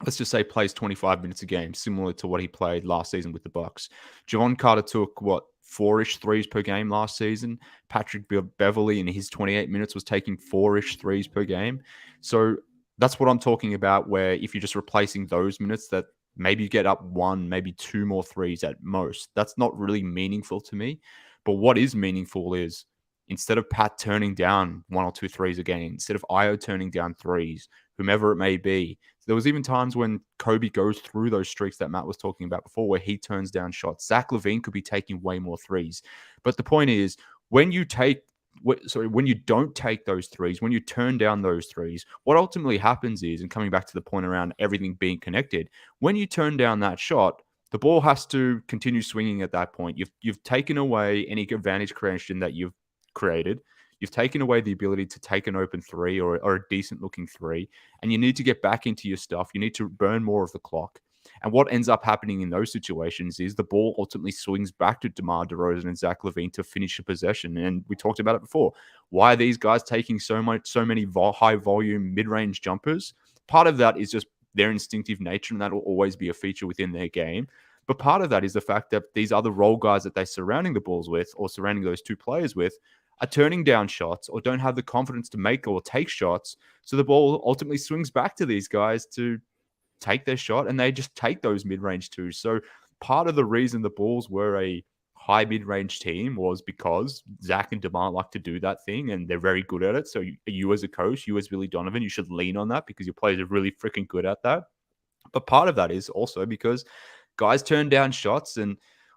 let's just say, plays 25 minutes a game, similar to what he played last season with the Bucks. Javon Carter took, 4-ish threes per game last season. Patrick Beverley in his 28 minutes was taking 4-ish threes per game. So that's what I'm talking about, where if you're just replacing those minutes, that maybe you get up 1, maybe 2 more threes at most. That's not really meaningful to me. But what is meaningful is, instead of Pat turning down 1 or 2 threes a game, instead of Ayo turning down threes, whomever it may be, There was even times when Kobe goes through those streaks that Matt was talking about before, where he turns down shots. Zach LaVine could be taking way more threes. But the point is, when you don't take those threes, when you turn down those threes, what ultimately happens is, and coming back to the point around everything being connected, when you turn down that shot, the ball has to continue swinging at that point. You've taken away any advantage creation that you've created. You've taken away the ability to take an open three or a decent looking three, and you need to get back into your stuff. You need to burn more of the clock. And what ends up happening in those situations is the ball ultimately swings back to DeMar DeRozan and Zach LaVine to finish a possession. And we talked about it before. Why are these guys taking so many high volume mid-range jumpers? Part of that is just their instinctive nature, and that will always be a feature within their game. But part of that is the fact that these other role guys that they're surrounding the balls with, or surrounding those two players with, are turning down shots or don't have the confidence to make or take shots. So the ball ultimately swings back to these guys to take their shot, and they just take those mid-range twos. So part of the reason the Bulls were a high mid-range team was because Zach and DeMar like to do that thing, and they're very good at it. So you as a coach, you as Billy Donovan, you should lean on that because your players are really freaking good at that. But part of that is also because guys turn down shots, and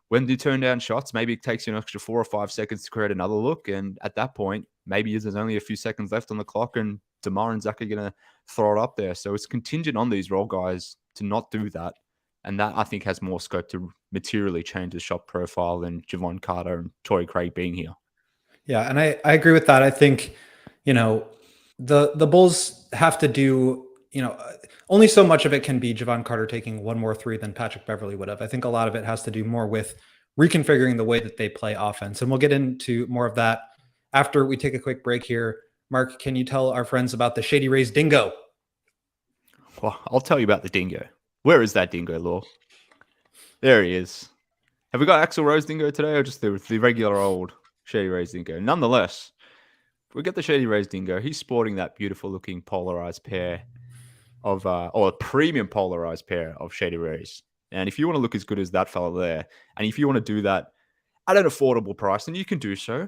when they turn down shots, maybe it takes you an extra 4 or 5 seconds to create another look. And at that point, maybe there's only a few seconds left on the clock, and DeMar and Zach are going to throw it up there. So it's contingent on these role guys to not do that. And that, I think, has more scope to materially change the shot profile than Javon Carter and Torrey Craig being here. Yeah, and I agree with that. I think, the Bulls have to do, only so much of it can be Javon Carter taking one more three than Patrick Beverley would have. I think a lot of it has to do more with reconfiguring the way that they play offense. And we'll get into more of that after we take a quick break here. Mark, can you tell our friends about the Shady Rays Dingo? Well, I'll tell you about the dingo. Where is that dingo, Law? There he is. Have we got Axl Rose dingo today, or just the regular old Shady Rays dingo? Nonetheless, we get the Shady Rays dingo. He's sporting that beautiful looking polarized pair of, or a premium polarized pair of Shady Rays. And if you want to look as good as that fella there, and if you want to do that at an affordable price, then you can do so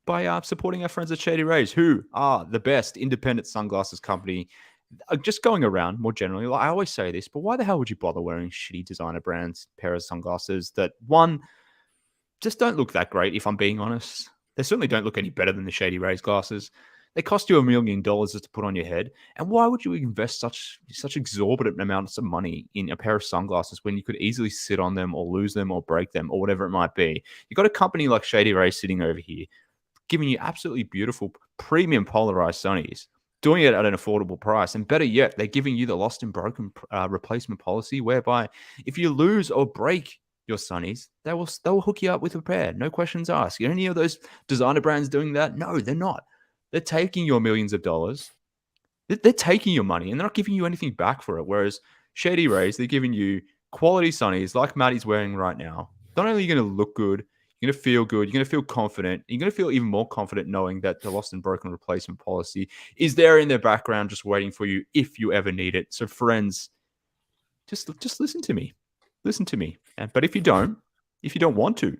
by supporting our friends at Shady Rays, who are the best independent sunglasses company. Just going around more generally, like I always say this, but why the hell would you bother wearing shitty designer brands pair of sunglasses that, one, just don't look that great, if I'm being honest? They certainly don't look any better than the Shady Rays glasses. They cost you $1 million just to put on your head. And why would you invest such exorbitant amounts of money in a pair of sunglasses when you could easily sit on them or lose them or break them or whatever it might be? You've got a company like Shady Rays sitting over here, giving you absolutely beautiful premium polarized sunnies, doing it at an affordable price. And better yet, they're giving you the lost and broken replacement policy, whereby if you lose or break your sunnies, they will hook you up with a pair. No questions asked. Are any of those designer brands doing that? No, they're not. They're taking your millions of dollars. They're taking your money, and they're not giving you anything back for it. Whereas Shady Rays, they're giving you quality sunnies like Matty's wearing right now. Not only are you going to look good, you're going to feel good, you're going to feel confident, you're going to feel even more confident knowing that the lost and broken replacement policy is there in their background just waiting for you if you ever need it. So friends, just listen to me. Listen to me. But if you don't want to,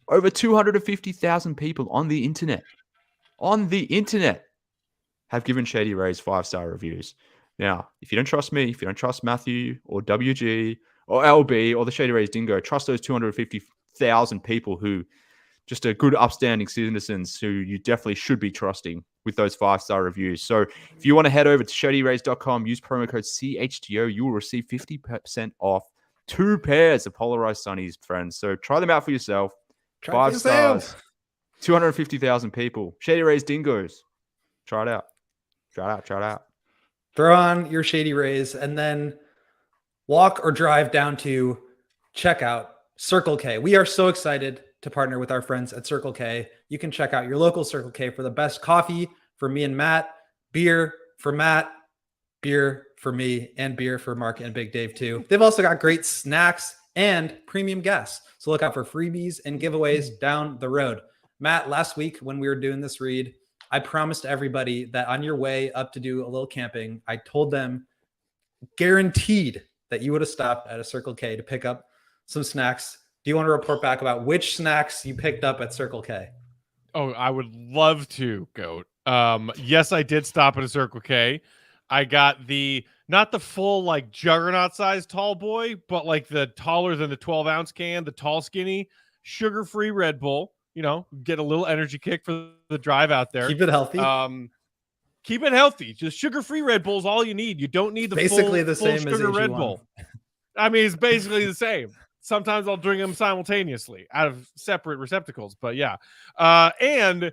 over 250,000 people on the internet have given Shady Rays 5-star reviews. Now, if you don't trust me, if you don't trust Matthew or WG or LB or the Shady Rays Dingo, trust those 250,000 people who just are good, upstanding citizens who you definitely should be trusting with those 5-star reviews. So if you want to head over to shadyrays.com, use promo code CHGO, you will receive 50% off 2 pairs of polarized sunnies, friends. So try them out for yourself. 5 stars. 250,000 people. Shady Rays Dingoes. Try it out. Try it out. Throw on your Shady Rays and then walk or drive down to check out Circle K. We are so excited to partner with our friends at Circle K. You can check out your local Circle K for the best coffee for me and Matt, beer for Matt, beer for me, and beer for Mark and Big Dave too. They've also got great snacks and premium gas. So look out for freebies and giveaways down the road. Matt, last week when we were doing this read, I promised everybody that on your way up to do a little camping, I told them guaranteed that you would have stopped at a Circle K to pick up some snacks. Do you want to report back about which snacks you picked up at Circle K? Oh, I would love to, Goat. Yes, I did stop at a Circle K. I got the not the full like juggernaut size tall boy, but like the taller than the 12-ounce can, the tall skinny, sugar-free Red Bull. You know, get a little energy kick for the drive out there. Keep it healthy. Keep it healthy. Just sugar-free Red Bull is all you need. You don't need the basically full, the full same as sugar Red AG1. Bull. I mean, it's basically the same. Sometimes I'll drink them simultaneously out of separate receptacles, but yeah. And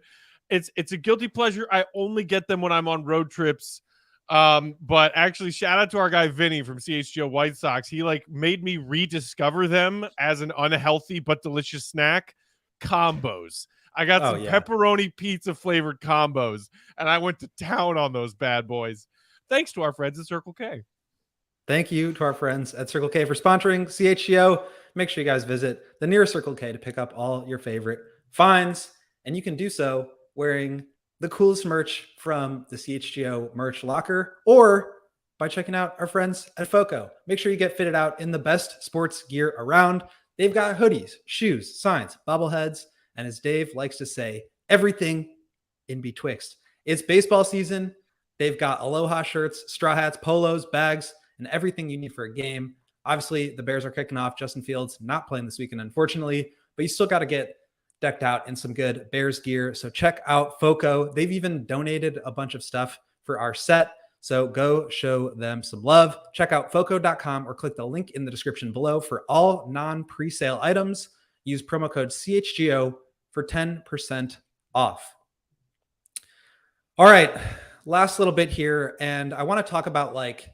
it's a guilty pleasure. I only get them when I'm on road trips. But actually, shout out to our guy Vinny from CHGO White Sox. He like made me rediscover them as an unhealthy but delicious snack. Combos. I got some pepperoni pizza flavored combos, and I went to town on those bad boys. Thanks to our friends at Circle K. Thank you to our friends at Circle K for sponsoring CHGO. Make sure you guys visit the nearest Circle K to pick up all your favorite finds, and you can do so wearing the coolest merch from the CHGO merch locker or by checking out our friends at FOCO. Make sure you get fitted out in the best sports gear around. They've got hoodies, shoes, signs, bobbleheads, and as Dave likes to say, everything in betwixt. It's baseball season. They've got Aloha shirts, straw hats, polos, bags, and everything you need for a game. Obviously, the Bears are kicking off. Justin Fields not playing this weekend, unfortunately, but you still got to get decked out in some good Bears gear. So check out FOCO. They've even donated a bunch of stuff for our set. So go show them some love. Check out foco.com or click the link in the description below for all non-presale items. Use promo code CHGO for 10% off. All right, last little bit here. And I want to talk about like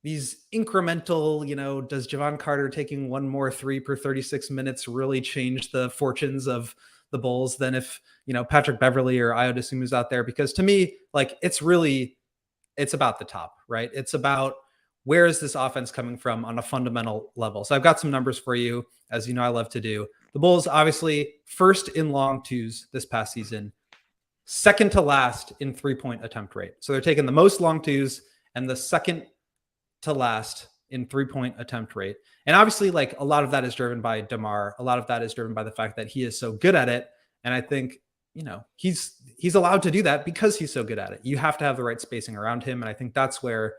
these incremental, does Javon Carter taking one more 3 per 36 minutes really change the fortunes of the Bulls than if, Patrick Beverley or Ayo Dosunmu's out there? Because to me, like it's about the top, right? It's about where is this offense coming from on a fundamental level. So I've got some numbers for you, as you know I love to do. The Bulls obviously first in long twos this past season, second to last in 3-point attempt rate. So they're taking the most long twos and the second to last in 3-point attempt rate. And obviously, like a lot of that is driven by DeMar. A lot of that is driven by the fact that he is so good at it. And I think, he's allowed to do that because he's so good at it. You have to have the right spacing around him. And I think that's where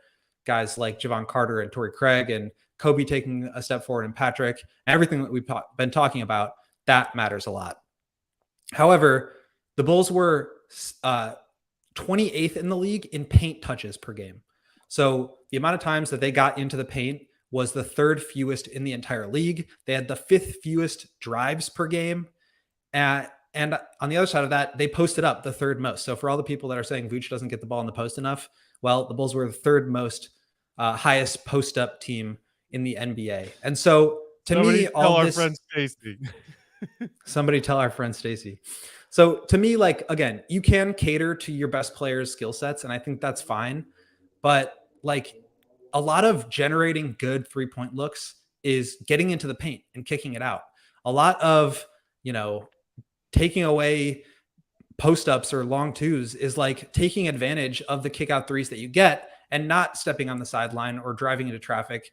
guys like Javon Carter and Torrey Craig and Kobe taking a step forward and Patrick, and everything that we've been talking about, that matters a lot. However, the Bulls were 28th in the league in paint touches per game. So the amount of times that they got into the paint was the third fewest in the entire league. They had the 5th fewest drives per game. And on the other side of that, they posted up the 3rd most. So for all the people that are saying Vooch doesn't get the ball in the post enough, well, the Bulls were the 3rd most highest post up team in the NBA. And so Somebody tell our friend Stacy. So to me, like, again, you can cater to your best players' skill sets, and I think that's fine. But like a lot of generating good 3-point looks is getting into the paint and kicking it out. A lot of, taking away post-ups or long twos is like taking advantage of the kick out threes that you get and not stepping on the sideline or driving into traffic,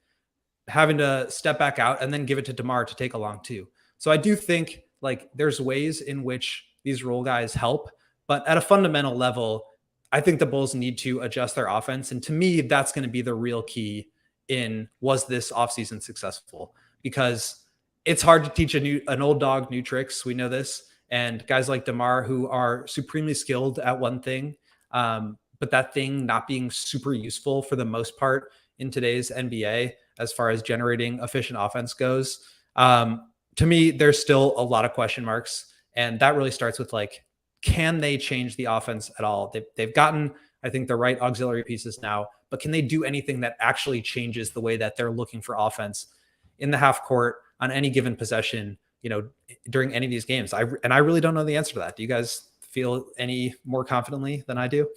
having to step back out and then give it to DeMar to take a long two. So I do think like there's ways in which these role guys help, but at a fundamental level, I think the Bulls need to adjust their offense. And to me, that's going to be the real key in was this offseason successful? Because it's hard to teach an old dog new tricks. We know this. And guys like DeMar who are supremely skilled at one thing, but that thing not being super useful for the most part in today's NBA as far as generating efficient offense goes. To me, there's still a lot of question marks. And that really starts with like, can they change the offense at all? They've gotten, I think, the right auxiliary pieces now, but can they do anything that actually changes the way that they're looking for offense in the half court on any given possession, during any of these games? I really don't know the answer to that. Do you guys feel any more confidently than I do?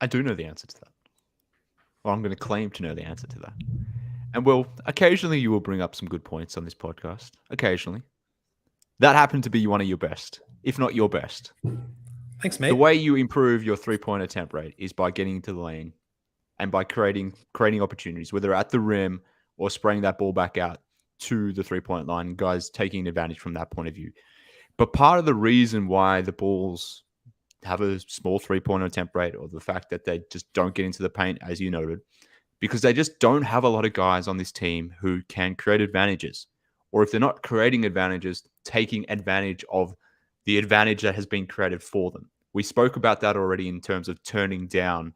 I do know the answer to that. Well, I'm going to claim to know the answer to that. And occasionally you will bring up some good points on this podcast. Occasionally. That happened to be one of your best, if not your best. Thanks, mate. The way you improve your 3-point attempt rate is by getting into the lane and by creating opportunities, whether at the rim or spraying that ball back out to the 3-point line, guys taking advantage from that point of view. But part of the reason why the Bulls have a small 3-point attempt rate, or the fact that they just don't get into the paint, as you noted, because they just don't have a lot of guys on this team who can create advantages. Or if they're not creating advantages, taking advantage of the advantage that has been created for them. We spoke about that already in terms of turning down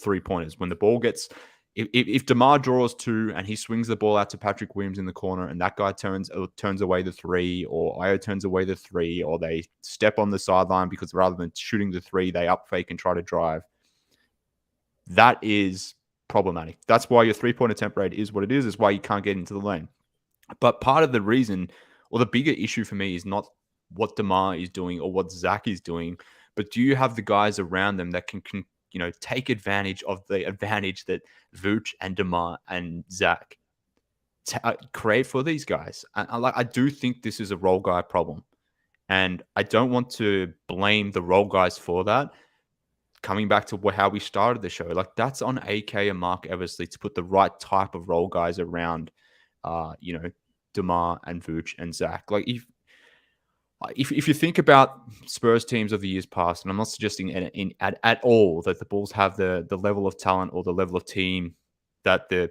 3-pointers. When the ball gets, if DeMar draws 2 and he swings the ball out to Patrick Williams in the corner and that guy turns away the 3, or Io turns away the 3, or they step on the sideline because rather than shooting the 3, they up fake and try to drive. That is problematic. That's why your 3-point attempt rate is what it is why you can't get into the lane. But part of the reason, or the bigger issue for me, is not what DeMar is doing or what Zach is doing, but do you have the guys around them that can take advantage of the advantage that Vooch and DeMar and Zach create for these guys? I do think this is a role guy problem, and I don't want to blame the role guys for that. Coming back to how we started the show, like that's on AK and Mark Eversley to put the right type of role guys around, DeMar and Vooch and Zach. Like if you think about Spurs teams of the years past, and I'm not suggesting at all that the Bulls have the level of talent or the level of team that the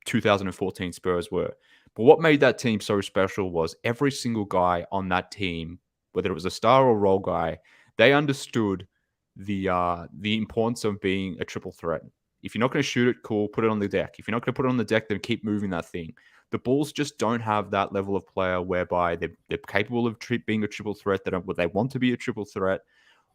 2014 Spurs were, but what made that team so special was every single guy on that team, whether it was a star or role guy, they understood the importance of being a triple threat. If you're not going to shoot it, cool, put it on the deck. If you're not going to put it on the deck, then keep moving that thing. The Bulls just don't have that level of player whereby they're capable of being a triple threat. They want to be a triple threat,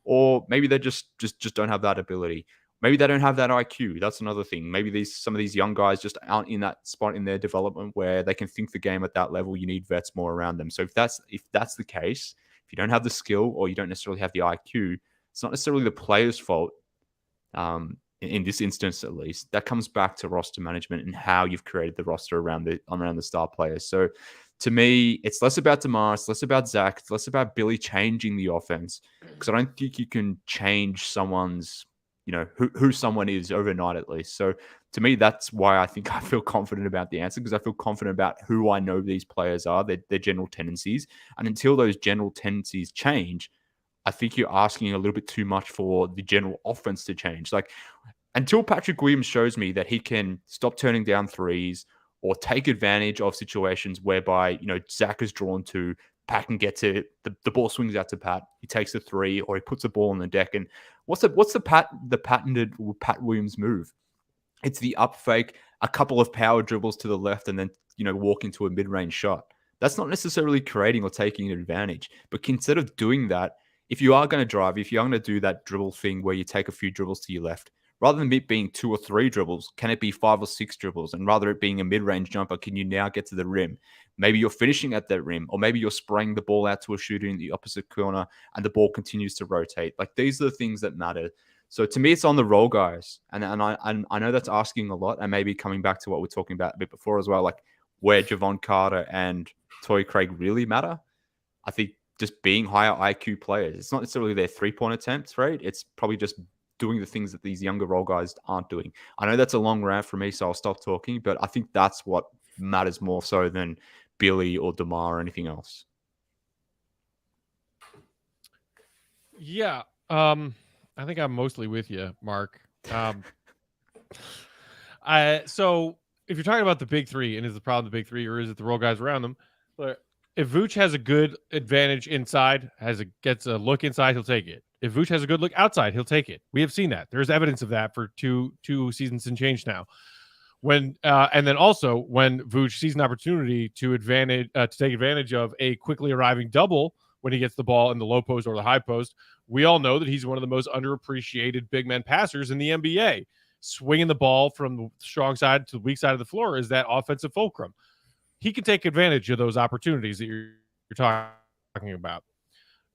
or maybe they just don't have that ability. Maybe they don't have that IQ. That's another thing. Maybe some of these young guys just aren't in that spot in their development where they can think the game at that level. You need vets more around them. So if that's the case, if you don't have the skill or you don't necessarily have the IQ, it's not necessarily the player's fault. In this instance, at least, that comes back to roster management and how you've created the roster around the star players. So to me, it's less about DeMar, it's less about Zach, it's less about Billy changing the offense, because I don't think you can change someone's, who someone is overnight, at least. So to me, that's why I think I feel confident about the answer, because I feel confident about who I know these players are, their general tendencies. And until those general tendencies change, I think you're asking a little bit too much for the general offense to change. Like, until Patrick Williams shows me that he can stop turning down threes or take advantage of situations whereby, Zach is drawn to, Pat can get to the ball, swings out to Pat, he takes the 3, or he puts the ball on the deck. And what's the patented Pat Williams move? It's the up fake, a couple of power dribbles to the left, and then, walk into a mid-range shot. That's not necessarily creating or taking an advantage. But instead of doing that, if you are going to drive, if you're going to do that dribble thing where you take a few dribbles to your left, rather than it being 2 or 3 dribbles, can it be 5 or 6 dribbles? And rather it being a mid-range jumper, can you now get to the rim? Maybe you're finishing at that rim, or maybe you're spraying the ball out to a shooter in the opposite corner and the ball continues to rotate. Like, these are the things that matter. So to me, it's on the role guys. And I know that's asking a lot, and maybe coming back to what we're talking about a bit before as well, like where Javon Carter and Torrey Craig really matter. I think just being higher IQ players. It's not necessarily their 3-point attempts rate. It's probably just doing the things that these younger role guys aren't doing. I know that's a long rant for me, so I'll stop talking, but I think that's what matters more so than Billy or DeMar or anything else. Yeah. I think I'm mostly with you, Mark. So if you're talking about the big 3, and is the problem the big 3, or is it the role guys around them? But if Vooch has a good advantage inside, gets a look inside, he'll take it. If Vooch has a good look outside, he'll take it. We have seen that. There's evidence of that for two seasons and change now. And then also when Vooch sees an opportunity to take advantage of a quickly arriving double when he gets the ball in the low post or the high post, we all know that he's one of the most underappreciated big men passers in the NBA. Swinging the ball from the strong side to the weak side of the floor is that offensive fulcrum. He can take advantage of those opportunities that you're talking about.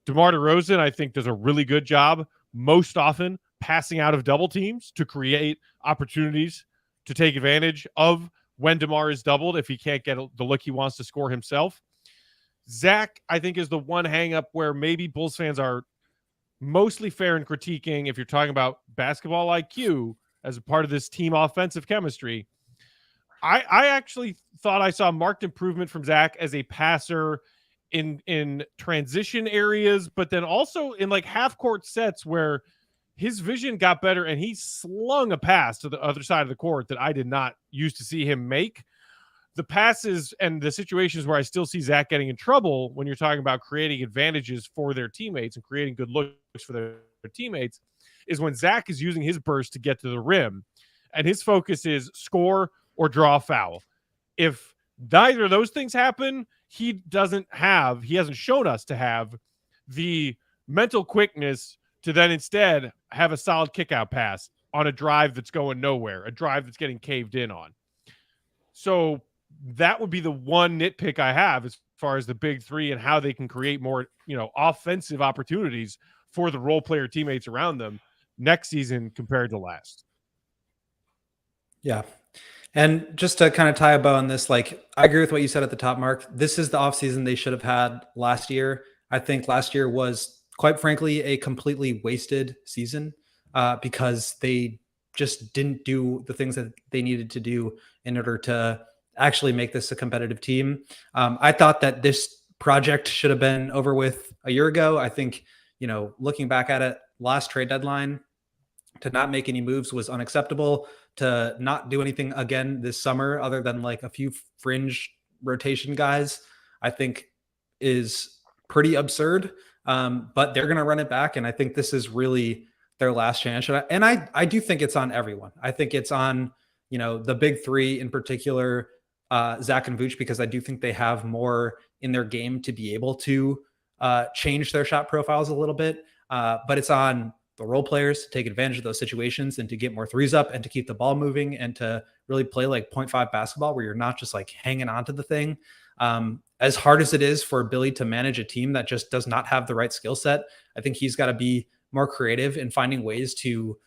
DeMar DeRozan, I think, does a really good job most often passing out of double teams to create opportunities to take advantage of when DeMar is doubled if he can't get the look he wants to score himself. Zach, I think, is the one hang-up where maybe Bulls fans are mostly fair in critiquing if you're talking about basketball IQ as a part of this team offensive chemistry. I actually thought I saw marked improvement from Zach as a passer in transition areas, but then also in like half-court sets where his vision got better, and he slung a pass to the other side of the court that I did not used to see him make. The passes and the situations where I still see Zach getting in trouble when you're talking about creating advantages for their teammates and creating good looks for their teammates is when Zach is using his burst to get to the rim, and his focus is score or draw a foul. If neither of those things happen, he hasn't shown us to have the mental quickness to then instead have a solid kick-out pass on a drive that's going nowhere, a drive that's getting caved in on. So that would be the one nitpick I have as far as the big three and how they can create more, offensive opportunities for the role player teammates around them next season compared to last. Yeah. And just to kind of tie a bow on this, like, I agree with what you said at the top, Mark. This is the offseason they should have had last year. I think last year was, quite frankly, a completely wasted season because they just didn't do the things that they needed to do in order to actually make this a competitive team. I thought that this project should have been over with a year ago. I think, looking back at it, last trade deadline, to not make any moves was unacceptable. To not do anything again this summer other than like a few fringe rotation guys, I think is pretty absurd. But they're going to run it back. And I think this is really their last chance. And I do think it's on everyone. I think it's on, the big three in particular, Zach and Vooch, because I do think they have more in their game to be able to change their shot profiles a little bit. But it's on the role players to take advantage of those situations and to get more threes up and to keep the ball moving and to really play like 0.5 basketball where you're not just like hanging on to the thing. As hard as it is for Billy to manage a team that just does not have the right skill set, I think he's got to be more creative in finding ways to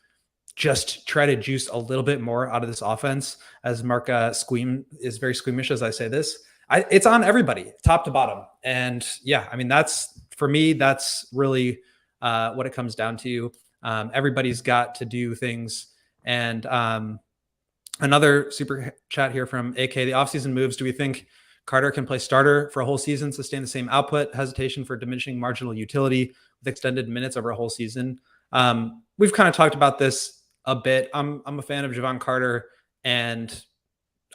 just try to juice a little bit more out of this offense. As Mark is very squeamish as I say this, it's on everybody, top to bottom. And yeah, I mean, that's really what it comes down to. Everybody's got to do things. And another super chat here from AK, the offseason moves. Do we think Carter can play starter for a whole season, sustain the same output, hesitation for diminishing marginal utility with extended minutes over a whole season? We've kind of talked about this a bit. I'm a fan of Javon Carter, and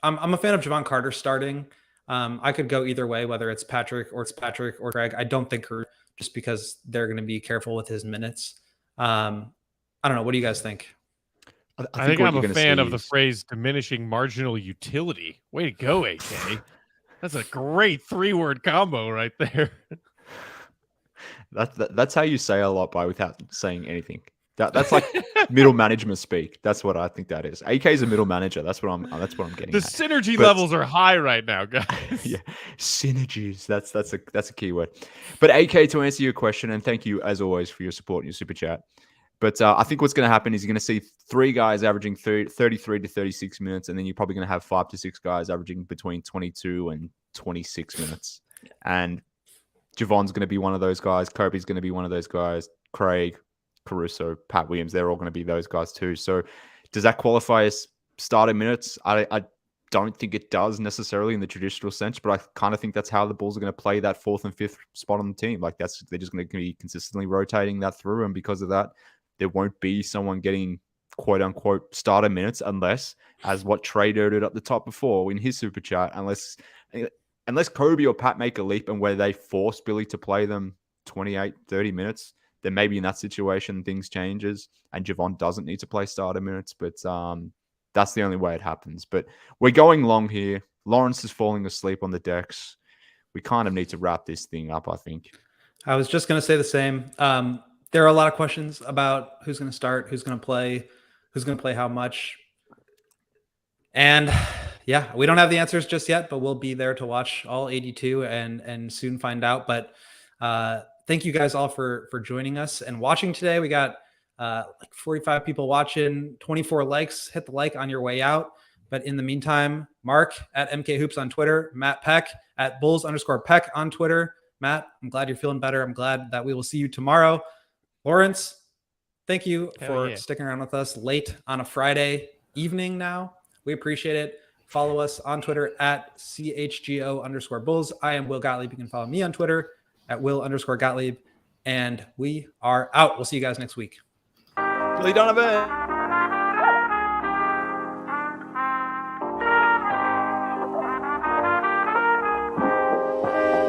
I'm a fan of Javon Carter starting. I could go either way, whether it's Patrick or Craig. I don't think just because they're going to be careful with his minutes. I don't know. What do you guys think? I think I'm a fan of the phrase diminishing marginal utility. Way to go, AK. That's a great 3-word combo right there. That's how you say a lot by without saying anything. That's like middle management speak. That's what I think that is. AK is a middle manager. That's what I'm getting. The synergy levels are high right now, guys. Yeah, synergies. That's a key word. But AK, to answer your question, and thank you as always for your support and your super chat. But I think what's going to happen is you're going to see 3 guys averaging 33 to 36 minutes, and then you're probably going to have 5 to 6 guys averaging between 22 and 26 minutes. And Javon's going to be one of those guys. Kobe's going to be one of those guys. Craig, Caruso, Pat Williams, they're all going to be those guys too. So does that qualify as starting minutes? I don't think it does necessarily in the traditional sense, but I kind of think that's how the Bulls are going to play that 4th and 5th spot on the team. Like they're just going to be consistently rotating that through. And because of that, there won't be someone getting quote unquote starter minutes unless, as what Trey noted at the top before in his super chat, unless Kobe or Pat make a leap and where they force Billy to play them 28, 30 minutes, then maybe in that situation things changes and Javon doesn't need to play starter minutes. But that's the only way it happens. But we're going long here. Lawrence is falling asleep on the decks. We kind of need to wrap this thing up, I think. I was just going to say the same. There are a lot of questions about who's going to start, who's going to play how much. And yeah, we don't have the answers just yet, but we'll be there to watch all 82 and soon find out. But thank you guys all for joining us and watching today. We got like 45 people watching, 24 likes. Hit the like on your way out. But in the meantime, Mark at MK Hoops on Twitter, Matt Peck at Bulls_Peck on Twitter. Matt, I'm glad you're feeling better. I'm glad that we will see you tomorrow. Lawrence, thank you for sticking around with us late on a Friday evening now. We appreciate it. Follow us on Twitter at CHGO_Bulls. I am Will Gottlieb. You can follow me on Twitter at Will_Gottlieb. And we are out. We'll see you guys next week. Donovan.